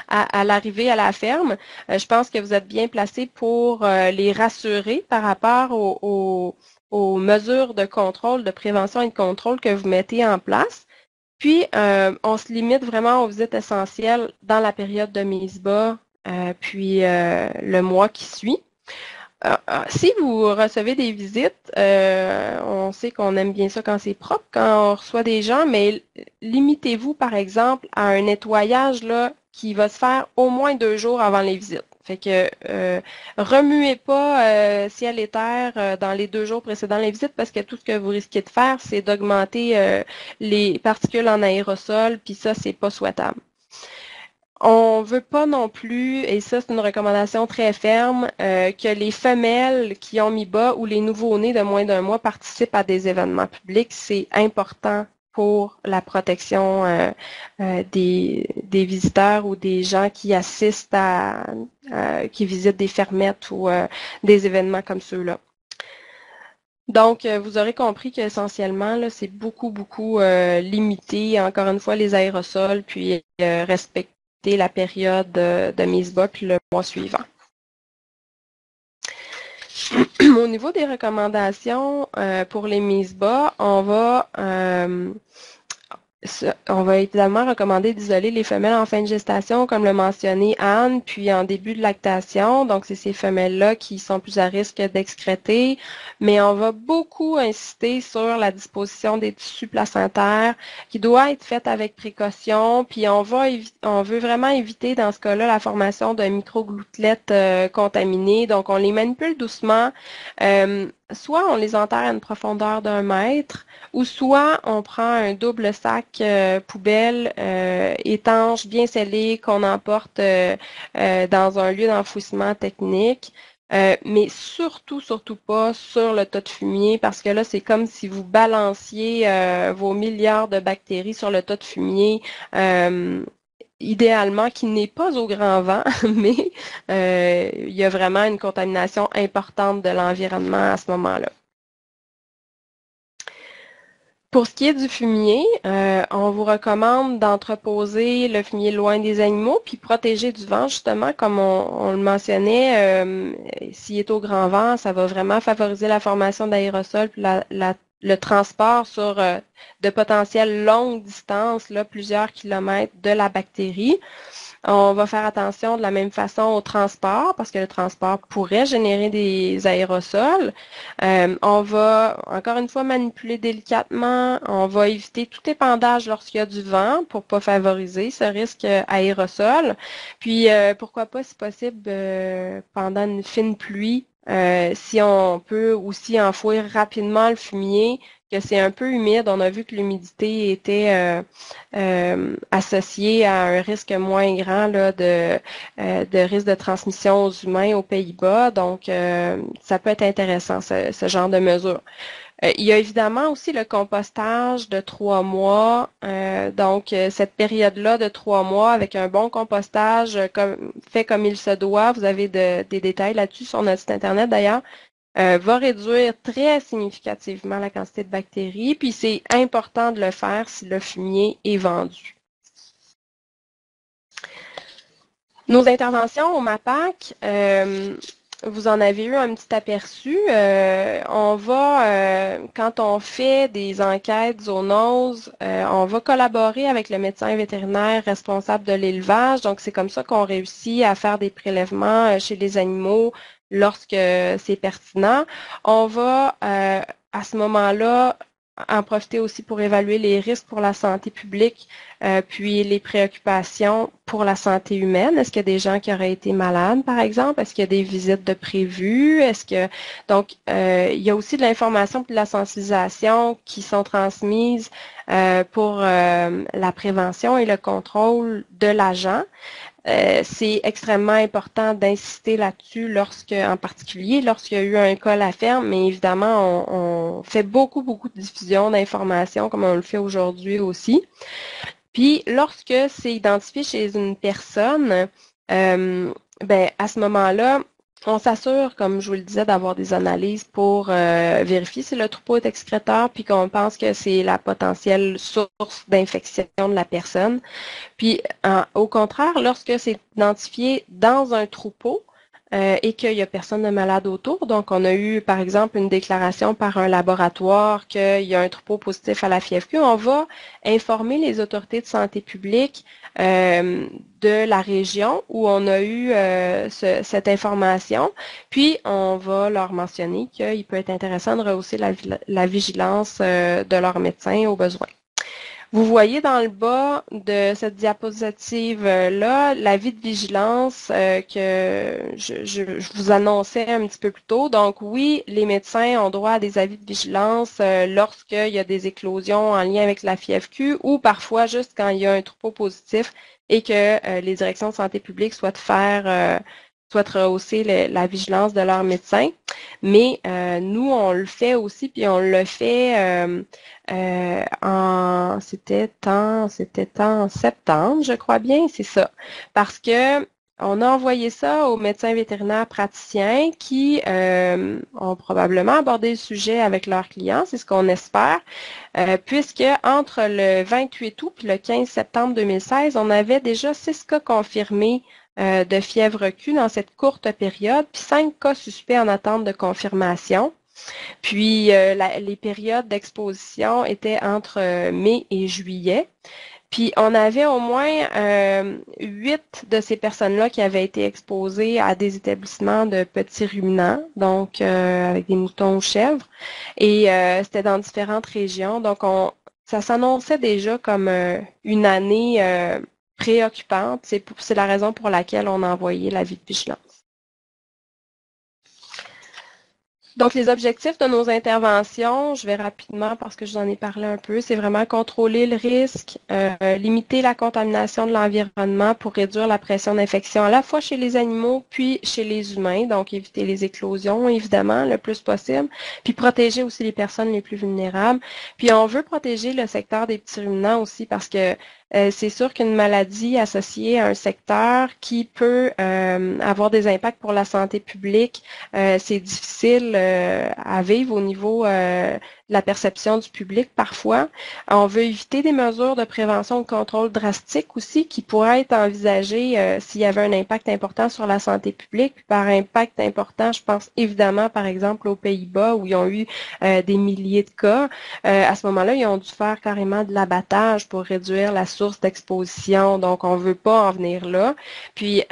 à l'arrivée à la ferme. Je pense que vous êtes bien placé pour les rassurer par rapport aux mesures de contrôle, de prévention et de contrôle que vous mettez en place. Puis, on se limite vraiment aux visites essentielles dans la période de mise bas, puis le mois qui suit. Si vous recevez des visites, on sait qu'on aime bien ça quand c'est propre, quand on reçoit des gens, mais limitez-vous, par exemple, à un nettoyage là, qui va se faire au moins 2 jours avant les visites. Fait que remuez pas ciel et terre dans les 2 jours précédant les visites parce que tout ce que vous risquez de faire, c'est d'augmenter les particules en aérosol, puis ça, c'est pas souhaitable. On ne veut pas non plus, et ça c'est une recommandation très ferme, que les femelles qui ont mis bas ou les nouveau-nés de moins d'1 mois participent à des événements publics. C'est important pour la protection des visiteurs ou des gens qui assistent qui visitent des fermettes ou des événements comme ceux-là. Donc, vous aurez compris qu'essentiellement, c'est beaucoup limité, encore une fois, les aérosols, puis respecter la période de mise bas, puis le mois suivant. Au niveau des recommandations pour les mises bas, on va évidemment recommander d'isoler les femelles en fin de gestation, comme le mentionnait Anne, puis en début de lactation. Donc, c'est ces femelles-là qui sont plus à risque d'excréter. Mais on va beaucoup insister sur la disposition des tissus placentaires qui doit être faite avec précaution. Puis, on veut vraiment éviter, dans ce cas-là, la formation de microgouttelettes contaminées. Donc, on les manipule doucement. Soit on les enterre à une profondeur d'1 mètre, ou soit on prend un double sac poubelle étanche, bien scellé, qu'on emporte dans un lieu d'enfouissement technique. Mais surtout pas sur le tas de fumier, parce que là, c'est comme si vous balanciez vos milliards de bactéries sur le tas de fumier, idéalement qui n'est pas au grand vent, mais il y a vraiment une contamination importante de l'environnement à ce moment-là. Pour ce qui est du fumier, on vous recommande d'entreposer le fumier loin des animaux, puis protéger du vent, justement, comme on le mentionnait. S'il est au grand vent, ça va vraiment favoriser la formation d'aérosols, puis le transport sur de potentielles longues distances, là, plusieurs kilomètres de la bactérie. On va faire attention de la même façon au transport, parce que le transport pourrait générer des aérosols. On va, encore une fois, manipuler délicatement. On va éviter tout épandage lorsqu'il y a du vent pour ne pas favoriser ce risque aérosol. Puis, pourquoi pas, si possible, pendant une fine pluie, si on peut aussi enfouir rapidement le fumier, que c'est un peu humide. On a vu que l'humidité était associée à un risque moins grand là, de risque de transmission aux humains aux Pays-Bas. Donc, ça peut être intéressant, ce genre de mesure. Il y a évidemment aussi le compostage de 3 mois. Donc, cette période-là de 3 mois avec un bon compostage fait comme il se doit. Vous avez des détails là-dessus sur notre site Internet d'ailleurs. Va réduire très significativement la quantité de bactéries, puis c'est important de le faire si le fumier est vendu. Nos interventions au MAPAC, vous en avez eu un petit aperçu. On va, quand on fait des enquêtes zoonoses, on va collaborer avec le médecin vétérinaire responsable de l'élevage. Donc, c'est comme ça qu'on réussit à faire des prélèvements chez les animaux lorsque c'est pertinent. On va, à ce moment-là, en profiter aussi pour évaluer les risques pour la santé publique, puis les préoccupations pour la santé humaine. Est-ce qu'il y a des gens qui auraient été malades, par exemple? Est-ce qu'il y a des visites de prévues? Donc, il y a aussi de l'information et de la sensibilisation qui sont transmises pour la prévention et le contrôle de l'agent. C'est extrêmement important d'insister là-dessus en particulier lorsqu'il y a eu un cas à la ferme, mais évidemment, on fait beaucoup de diffusion d'informations comme on le fait aujourd'hui aussi. Puis, lorsque c'est identifié chez une personne, à ce moment-là, on s'assure, comme je vous le disais, d'avoir des analyses pour vérifier si le troupeau est excréteur, puis qu'on pense que c'est la potentielle source d'infection de la personne. Puis, au contraire, lorsque c'est identifié dans un troupeau et qu'il n'y a personne de malade autour, donc on a eu, par exemple, une déclaration par un laboratoire qu'il y a un troupeau positif à la FIFQ, on va informer les autorités de santé publique de la région où on a eu cette information, puis on va leur mentionner qu'il peut être intéressant de rehausser la vigilance de leur médecin au besoin. Vous voyez dans le bas de cette diapositive-là l'avis de vigilance que je vous annonçais un petit peu plus tôt. Donc oui, les médecins ont droit à des avis de vigilance lorsqu'il y a des éclosions en lien avec la FIFQ ou parfois juste quand il y a un troupeau positif et que les directions de santé publique souhaitent rehausser la vigilance de leurs médecins. Mais nous, on le fait aussi, puis on le fait c'était en septembre, je crois bien, c'est ça. Parce que on a envoyé ça aux médecins vétérinaires praticiens qui ont probablement abordé le sujet avec leurs clients, c'est ce qu'on espère, puisque entre le 28 août et le 15 septembre 2016, on avait déjà 6 cas confirmés de fièvre Q dans cette courte période, puis 5 cas suspects en attente de confirmation. Puis les périodes d'exposition étaient entre mai et juillet. Puis on avait au moins 8 de ces personnes-là qui avaient été exposées à des établissements de petits ruminants, donc avec des moutons ou chèvres, et c'était dans différentes régions. Donc ça s'annonçait déjà comme une année préoccupante. C'est la raison pour laquelle on a envoyé l'avis de vigilance. Donc, les objectifs de nos interventions, je vais rapidement parce que je vous en ai parlé un peu, c'est vraiment contrôler le risque, limiter la contamination de l'environnement pour réduire la pression d'infection à la fois chez les animaux puis chez les humains, donc éviter les éclosions, évidemment, le plus possible, puis protéger aussi les personnes les plus vulnérables. Puis, on veut protéger le secteur des petits ruminants aussi parce que c'est sûr qu'une maladie associée à un secteur qui peut avoir des impacts pour la santé publique, c'est difficile à vivre au niveau de la perception du public parfois. On veut éviter des mesures de prévention ou de contrôle drastiques aussi qui pourraient être envisagées s'il y avait un impact important sur la santé publique. Puis par impact important, je pense évidemment par exemple aux Pays-Bas où ils ont eu des milliers de cas. À ce moment-là, ils ont dû faire carrément de l'abattage pour réduire la source d'exposition. Donc, on ne veut pas en venir là. Puis,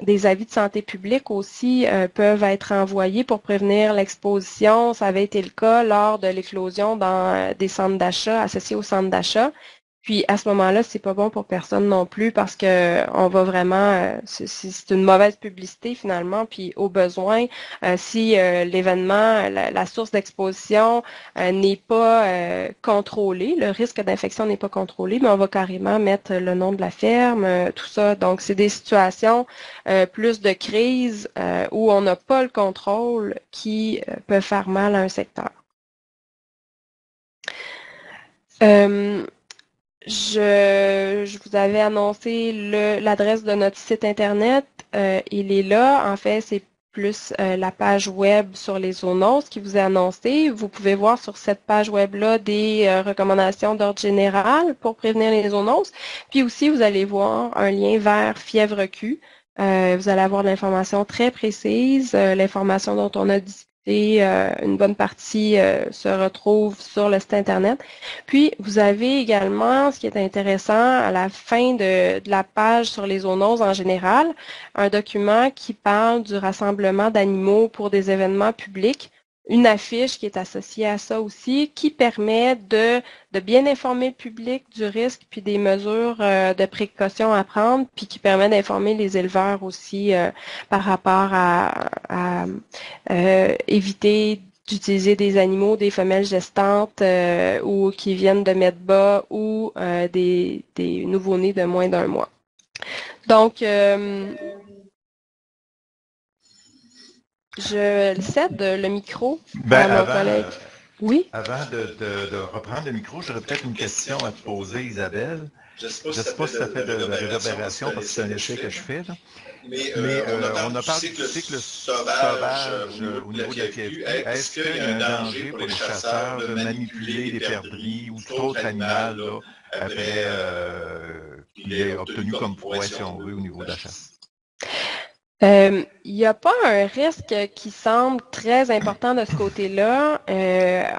des avis de santé publique aussi peuvent être envoyés pour prévenir l'exposition. Ça avait été le cas lors de l'éclosion dans des centres d'achat, associés aux centres d'achat. Puis à ce moment-là, c'est pas bon pour personne non plus parce que on va vraiment, c'est une mauvaise publicité finalement. Puis au besoin, si l'événement, la source d'exposition n'est pas contrôlée, le risque d'infection n'est pas contrôlé, mais on va carrément mettre le nom de la ferme, tout ça. Donc c'est des situations plus de crise où on n'a pas le contrôle qui peut faire mal à un secteur. Je vous avais annoncé l'adresse de notre site Internet. Il est là. En fait, c'est plus la page web sur les zoonoses qui vous est annoncée. Vous pouvez voir sur cette page web-là des recommandations d'ordre général pour prévenir les zoonoses. Puis aussi, vous allez voir un lien vers fièvre Q. Vous allez avoir de l'information très précise, l'information dont on a discuté. Une bonne partie se retrouve sur le site Internet. Puis, vous avez également, ce qui est intéressant, à la fin de la page sur les zoonoses en général, un document qui parle du rassemblement d'animaux pour des événements publics, une affiche qui est associée à ça aussi, qui permet de bien informer le public du risque puis des mesures de précaution à prendre, puis qui permet d'informer les éleveurs aussi par rapport à éviter d'utiliser des animaux, des femelles gestantes ou qui viennent de mettre bas ou des nouveau-nés de moins d'un mois. Donc, je cède le micro à mon collègue. Oui? Avant de reprendre le micro, j'aurais peut-être une question à te poser, Isabelle. Je ne sais pas si ça fait de la réverbération parce que c'est un essai que je fais, là. Mais on a parlé du cycle sauvage au niveau de la fièvre. Est-ce qu'il y a un danger pour les chasseurs de manipuler des perdrix ou tout autre animal là, après qu'il ait obtenu comme proie, si on veut, au niveau de la chasse? Il n'y a pas un risque qui semble très important de ce côté-là.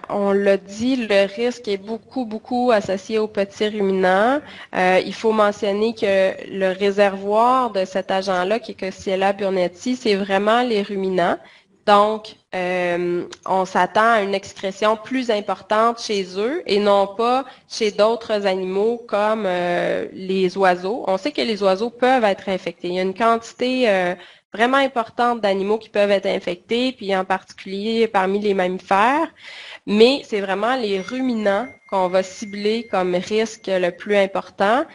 On l'a dit, le risque est beaucoup associé aux petits ruminants. Il faut mentionner que le réservoir de cet agent-là, qui est Coxiella burnetii, c'est vraiment les ruminants. Donc, on s'attend à une excrétion plus importante chez eux et non pas chez d'autres animaux comme les oiseaux. On sait que les oiseaux peuvent être infectés. Il y a une quantité vraiment importante d'animaux qui peuvent être infectés, puis en particulier parmi les mammifères, mais c'est vraiment les ruminants qu'on va cibler comme risque le plus important.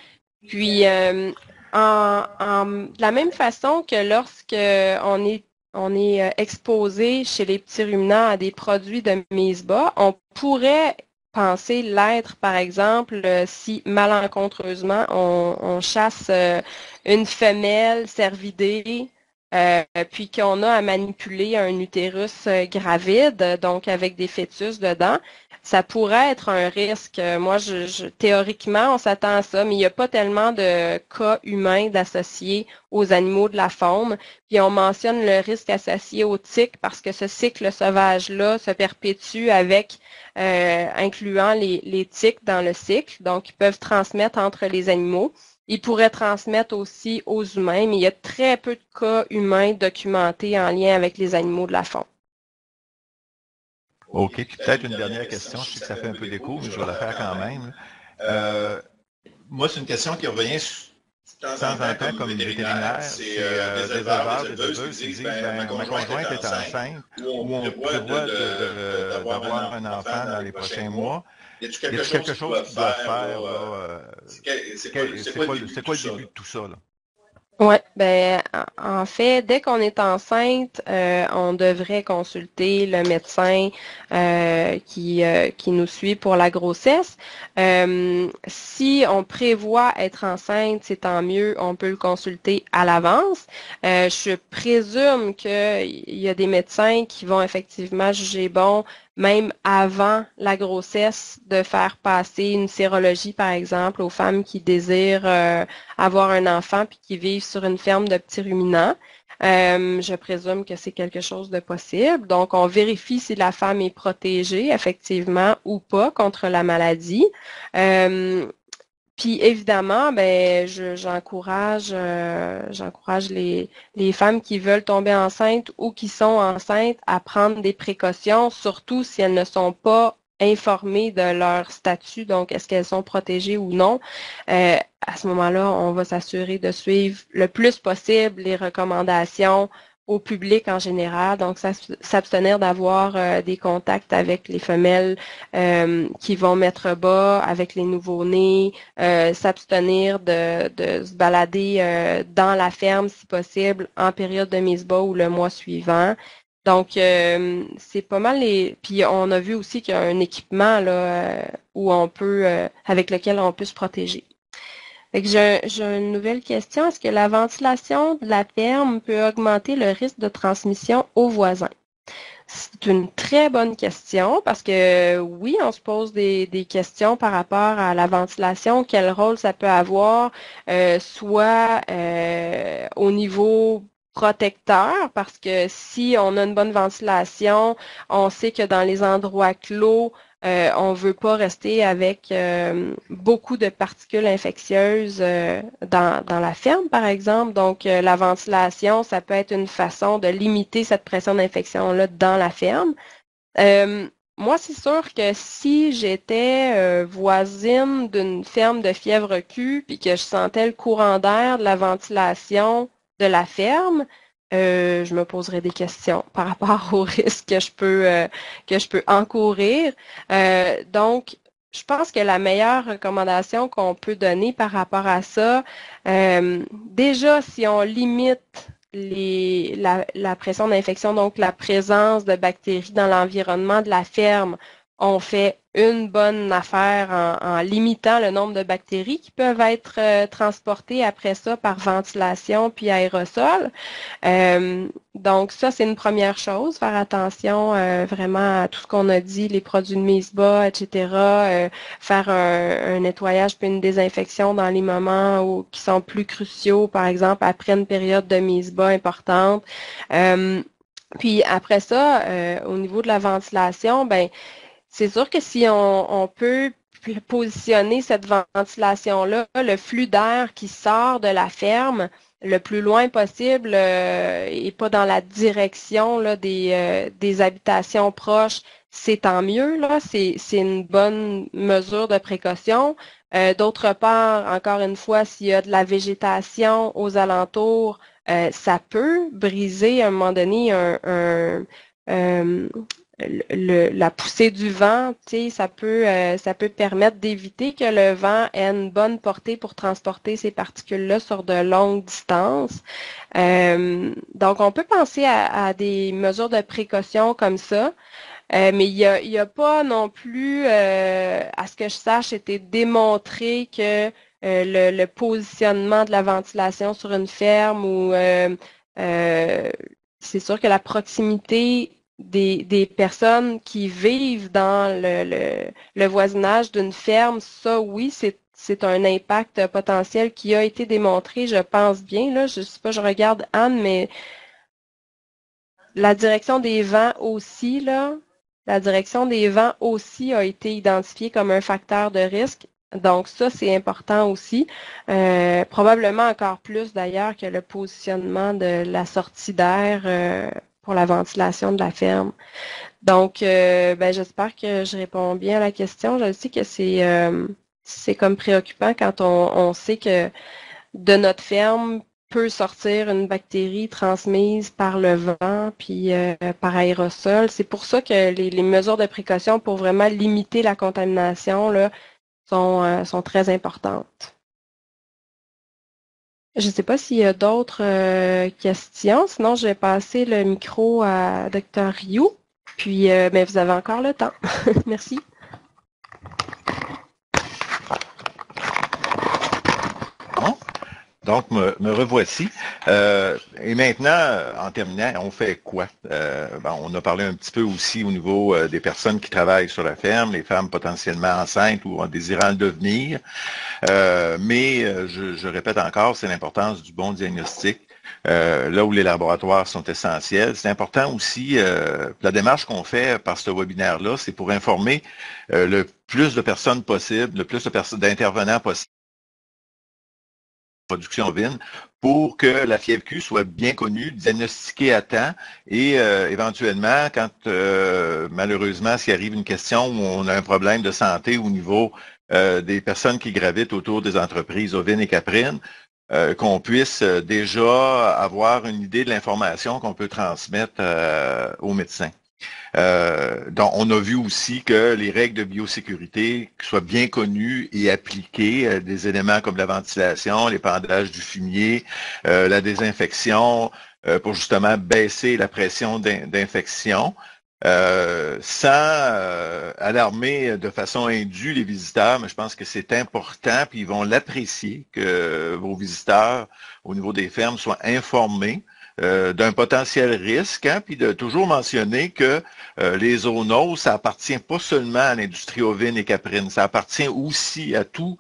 Puis, de la même façon que lorsqu'on est exposé chez les petits ruminants à des produits de mise bas, on pourrait penser l'être, par exemple, si malencontreusement on chasse une femelle cervidée puis qu'on a à manipuler un utérus gravide, donc avec des fœtus dedans, ça pourrait être un risque. Moi, théoriquement, on s'attend à ça, mais il n'y a pas tellement de cas humains d'associés aux animaux de la faune. Puis on mentionne le risque associé au tic parce que ce cycle sauvage-là se perpétue avec, incluant les tiques dans le cycle, donc ils peuvent transmettre entre les animaux. Ils pourraient transmettre aussi aux humains, mais il y a très peu de cas humains documentés en lien avec les animaux de la faune. OK, puis peut-être une dernière question, je sais que ça fait un peu d'écho, mais je vais la faire quand même. Moi, c'est une question qui revient de temps en temps comme vétérinaire. C'est des éleveurs, des éleveuses qui disent, ben, ma conjointe est enceinte, ou on prévoit d'avoir un enfant dans les prochains mois. Y a-t-il quelque chose qu'ils doivent faire? C'est quoi le début de tout ça, là? Oui, ben en fait, dès qu'on est enceinte, on devrait consulter le médecin qui nous suit pour la grossesse. Si on prévoit être enceinte, c'est tant mieux, on peut le consulter à l'avance. Je présume qu'il y a des médecins qui vont effectivement juger bon, même avant la grossesse, de faire passer une sérologie, par exemple, aux femmes qui désirent avoir un enfant puis qui vivent sur une ferme de petits ruminants. Je présume que c'est quelque chose de possible. Donc, on vérifie si la femme est protégée, effectivement, ou pas contre la maladie. Puis évidemment, ben j'encourage les femmes qui veulent tomber enceintes ou qui sont enceintes à prendre des précautions, surtout si elles ne sont pas informées de leur statut, donc est-ce qu'elles sont protégées ou non. À ce moment-là, on va s'assurer de suivre le plus possible les recommandations au public en général, donc s'abstenir d'avoir des contacts avec les femelles qui vont mettre bas, avec les nouveau-nés, s'abstenir de se balader dans la ferme si possible en période de mise bas ou le mois suivant. Donc, c'est pas mal les. Puis on a vu aussi qu'il y a un équipement là où on peut, avec lequel on peut se protéger. Fait que j'ai une nouvelle question. Est-ce que la ventilation de la ferme peut augmenter le risque de transmission aux voisins? C'est une très bonne question parce que oui, on se pose des questions par rapport à la ventilation, quel rôle ça peut avoir, soit au niveau protecteur, parce que si on a une bonne ventilation, on sait que dans les endroits clos, on ne veut pas rester avec beaucoup de particules infectieuses dans la ferme, par exemple. Donc, la ventilation, ça peut être une façon de limiter cette pression d'infection-là dans la ferme. Moi, c'est sûr que si j'étais voisine d'une ferme de fièvre Q, puis que je sentais le courant d'air de la ventilation de la ferme, je me poserais des questions par rapport aux risques que je peux encourir. Donc, je pense que la meilleure recommandation qu'on peut donner par rapport à ça, déjà, si on limite la pression d'infection, donc la présence de bactéries dans l'environnement de la ferme, on fait une bonne affaire en limitant le nombre de bactéries qui peuvent être transportées après ça par ventilation puis aérosol. Donc ça, c'est une première chose, faire attention vraiment à tout ce qu'on a dit, les produits de mise bas, etc. Faire un nettoyage puis une désinfection dans les moments qui sont plus cruciaux, par exemple après une période de mise bas importante. Puis après ça, au niveau de la ventilation, ben c'est sûr que si on peut positionner cette ventilation-là, le flux d'air qui sort de la ferme le plus loin possible et pas dans la direction là, des habitations proches, c'est tant mieux. Là, c'est une bonne mesure de précaution. D'autre part, encore une fois, s'il y a de la végétation aux alentours, ça peut briser à un moment donné la poussée du vent, ça peut permettre d'éviter que le vent ait une bonne portée pour transporter ces particules-là sur de longues distances. Donc, on peut penser à des mesures de précaution comme ça, mais il y a pas non plus, à ce que je sache, été démontré que le positionnement de la ventilation sur une ferme ou c'est sûr que la proximité des personnes qui vivent dans le voisinage d'une ferme, ça, oui, c'est un impact potentiel qui a été démontré, je pense bien. Là, je sais pas, je regarde Anne, mais la direction des vents aussi, là, la direction des vents aussi a été identifiée comme un facteur de risque. Donc ça, c'est important aussi. Probablement encore plus d'ailleurs que le positionnement de la sortie d'air pour la ventilation de la ferme. Donc, ben, j'espère que je réponds bien à la question. Je sais que c'est comme préoccupant quand on sait que de notre ferme peut sortir une bactérie transmise par le vent puis par aérosol. C'est pour ça que les mesures de précaution pour vraiment limiter la contamination là, sont très importantes. Je ne sais pas s'il y a d'autres questions. Sinon, je vais passer le micro à Dr. Rioux. Puis, ben, vous avez encore le temps. Merci. Bon. Donc, me revoici. Et maintenant, en terminant, on fait quoi? On a parlé un petit peu aussi au niveau des personnes qui travaillent sur la ferme, les femmes potentiellement enceintes ou en désirant le devenir. Je répète encore, c'est l'importance du bon diagnostic. Là où les laboratoires sont essentiels. C'est important aussi, la démarche qu'on fait par ce webinaire-là, c'est pour informer le plus de personnes possible, le plus de personnes d'intervenants possible production ovine pour que la fièvre Q soit bien connue, diagnostiquée à temps et éventuellement, quand malheureusement, s'il arrive une question où on a un problème de santé au niveau des personnes qui gravitent autour des entreprises ovines et caprines, qu'on puisse déjà avoir une idée de l'information qu'on peut transmettre aux médecins. Donc, on a vu aussi que les règles de biosécurité soient bien connues et appliquées, des éléments comme la ventilation, l'épandage du fumier, la désinfection, pour justement baisser la pression d'infection. Sans alarmer de façon indue les visiteurs, mais je pense que c'est important, puis ils vont l'apprécier que vos visiteurs au niveau des fermes soient informés d'un potentiel risque, hein, puis de toujours mentionner que les zoonoses, ça appartient pas seulement à l'industrie ovine et caprine, ça appartient aussi à tous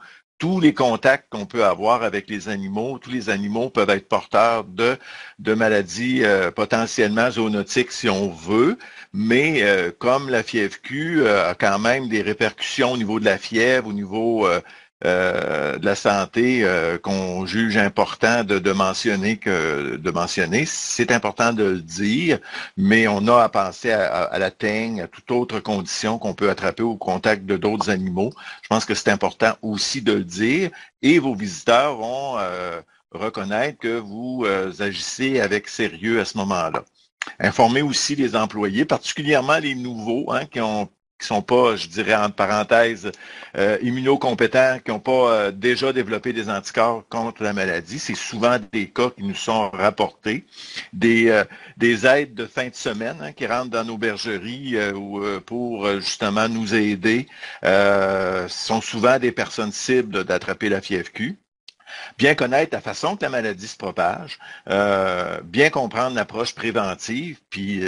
les contacts qu'on peut avoir avec les animaux. Tous les animaux peuvent être porteurs de maladies potentiellement zoonotiques si on veut, mais comme la fièvre Q a quand même des répercussions au niveau de la fièvre, au niveau de la santé qu'on juge important de mentionner c'est important de le dire, mais on a à penser à la teigne, à toute autre condition qu'on peut attraper au contact de d'autres animaux. Je pense que c'est important aussi de le dire et vos visiteurs vont reconnaître que vous agissez avec sérieux à ce moment-là. Informer aussi les employés, particulièrement les nouveaux, hein, qui sont pas, je dirais entre parenthèses, immunocompétents, qui n'ont pas déjà développé des anticorps contre la maladie. C'est souvent des cas qui nous sont rapportés. Des aides de fin de semaine hein, qui rentrent dans nos bergeries pour justement nous aider. Sont souvent des personnes cibles d'attraper la fièvre Q. Bien connaître la façon que la maladie se propage, bien comprendre l'approche préventive, puis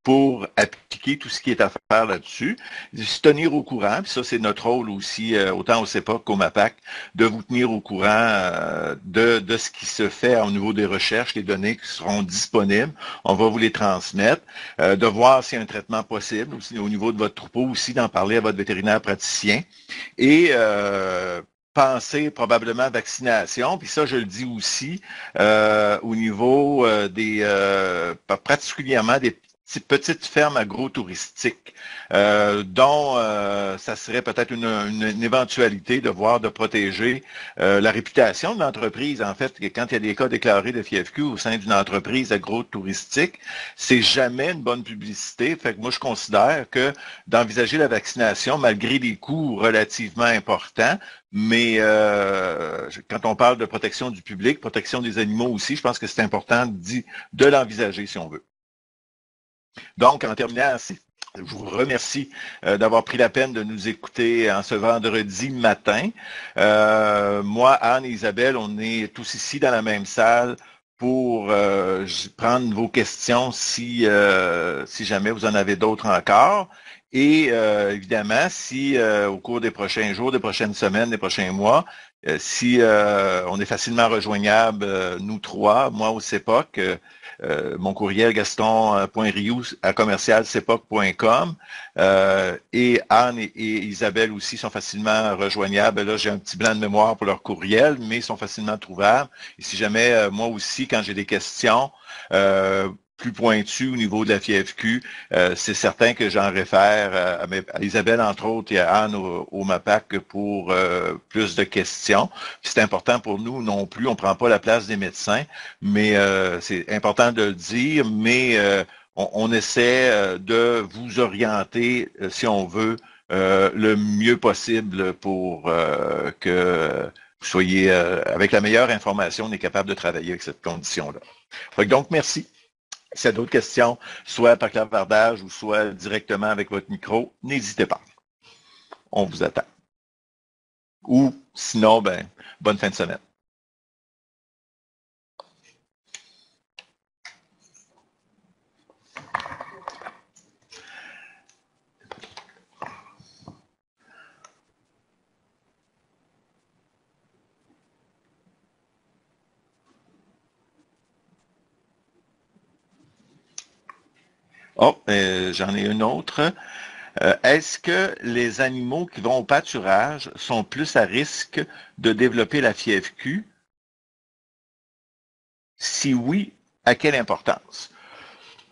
pour appliquer tout ce qui est à faire là-dessus, se tenir au courant, puis ça c'est notre rôle aussi, autant au CEPOC qu'au MAPAC, de vous tenir au courant de ce qui se fait au niveau des recherches, les données qui seront disponibles, on va vous les transmettre, de voir s'il y a un traitement possible, aussi, au niveau de votre troupeau aussi, d'en parler à votre vétérinaire praticien, et penser probablement vaccination, puis ça je le dis aussi au niveau particulièrement des petites fermes agrotouristiques, dont ça serait peut-être une éventualité de voir de protéger la réputation de l'entreprise. En fait, quand il y a des cas déclarés de fièvre Q au sein d'une entreprise agrotouristique, c'est jamais une bonne publicité. Fait que moi, je considère que d'envisager la vaccination, malgré des coûts relativement importants, mais quand on parle de protection du public, protection des animaux aussi, je pense que c'est important de l'envisager si on veut. Donc, en terminant, je vous remercie d'avoir pris la peine de nous écouter en ce vendredi matin. Moi, Anne et Isabelle, on est tous ici dans la même salle pour prendre vos questions si jamais vous en avez d'autres encore. Et évidemment, si au cours des prochains jours, des prochaines semaines, des prochains mois, si on est facilement rejoignable, nous trois, moi au CEPOC, mon courriel gaston.rioux@commercialcepoc.com et Anne et Isabelle aussi sont facilement rejoignables. Là, j'ai un petit blanc de mémoire pour leur courriel, mais ils sont facilement trouvables. Et si jamais, moi aussi, quand j'ai des questions plus pointues au niveau de la FIFQ, c'est certain que j'en réfère à Isabelle, entre autres, et à Anne au MAPAC pour plus de questions. C'est important pour nous non plus, on ne prend pas la place des médecins, mais c'est important de le dire, mais on essaie de vous orienter, si on veut, le mieux possible pour que vous soyez, avec la meilleure information, on est capable de travailler avec cette condition-là. Donc, merci. S'il y a d'autres questions, soit par clavardage ou soit directement avec votre micro, n'hésitez pas. On vous attend. Ou sinon, ben, bonne fin de semaine. Oh, j'en ai une autre. Est-ce que les animaux qui vont au pâturage sont plus à risque de développer la FIFQ? Si oui, à quelle importance?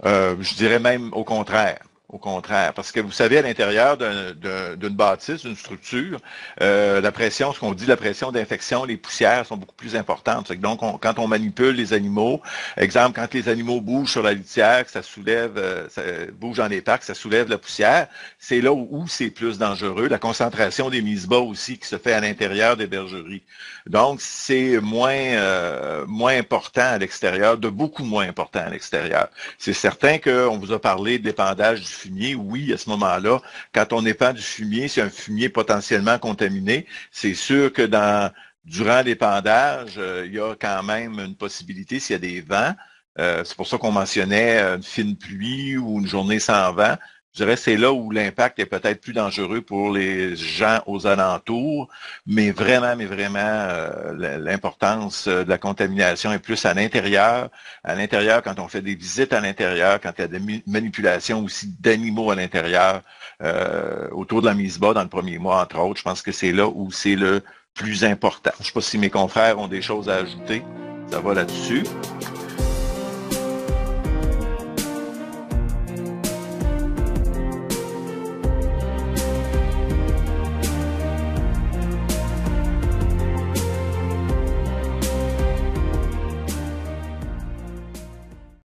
Je dirais même au contraire. Au contraire, parce que vous savez, à l'intérieur d'une bâtisse, d'une structure, la pression, ce qu'on dit, la pression d'infection, les poussières sont beaucoup plus importantes. Donc, quand on manipule les animaux, exemple, quand les animaux bougent sur la litière, ça soulève, ça bouge dans les parcs, ça soulève la poussière, c'est là où c'est plus dangereux. La concentration des mises bas aussi qui se fait à l'intérieur des bergeries. Donc, c'est moins important à l'extérieur, de beaucoup moins important à l'extérieur. C'est certain qu'on vous a parlé de l'épandage du fumier. Oui, à ce moment-là, quand on épand du fumier, c'est un fumier potentiellement contaminé. C'est sûr que durant l'épandage, il y a quand même une possibilité s'il y a des vents. C'est pour ça qu'on mentionnait une fine pluie ou une journée sans vent. Je dirais que c'est là où l'impact est peut-être plus dangereux pour les gens aux alentours, mais vraiment, l'importance de la contamination est plus à l'intérieur. À l'intérieur, quand on fait des visites à l'intérieur, quand il y a des manipulations aussi d'animaux à l'intérieur, autour de la mise bas dans le premier mois, entre autres, je pense que c'est là où c'est le plus important. Je ne sais pas si mes confrères ont des choses à ajouter. Ça va là-dessus.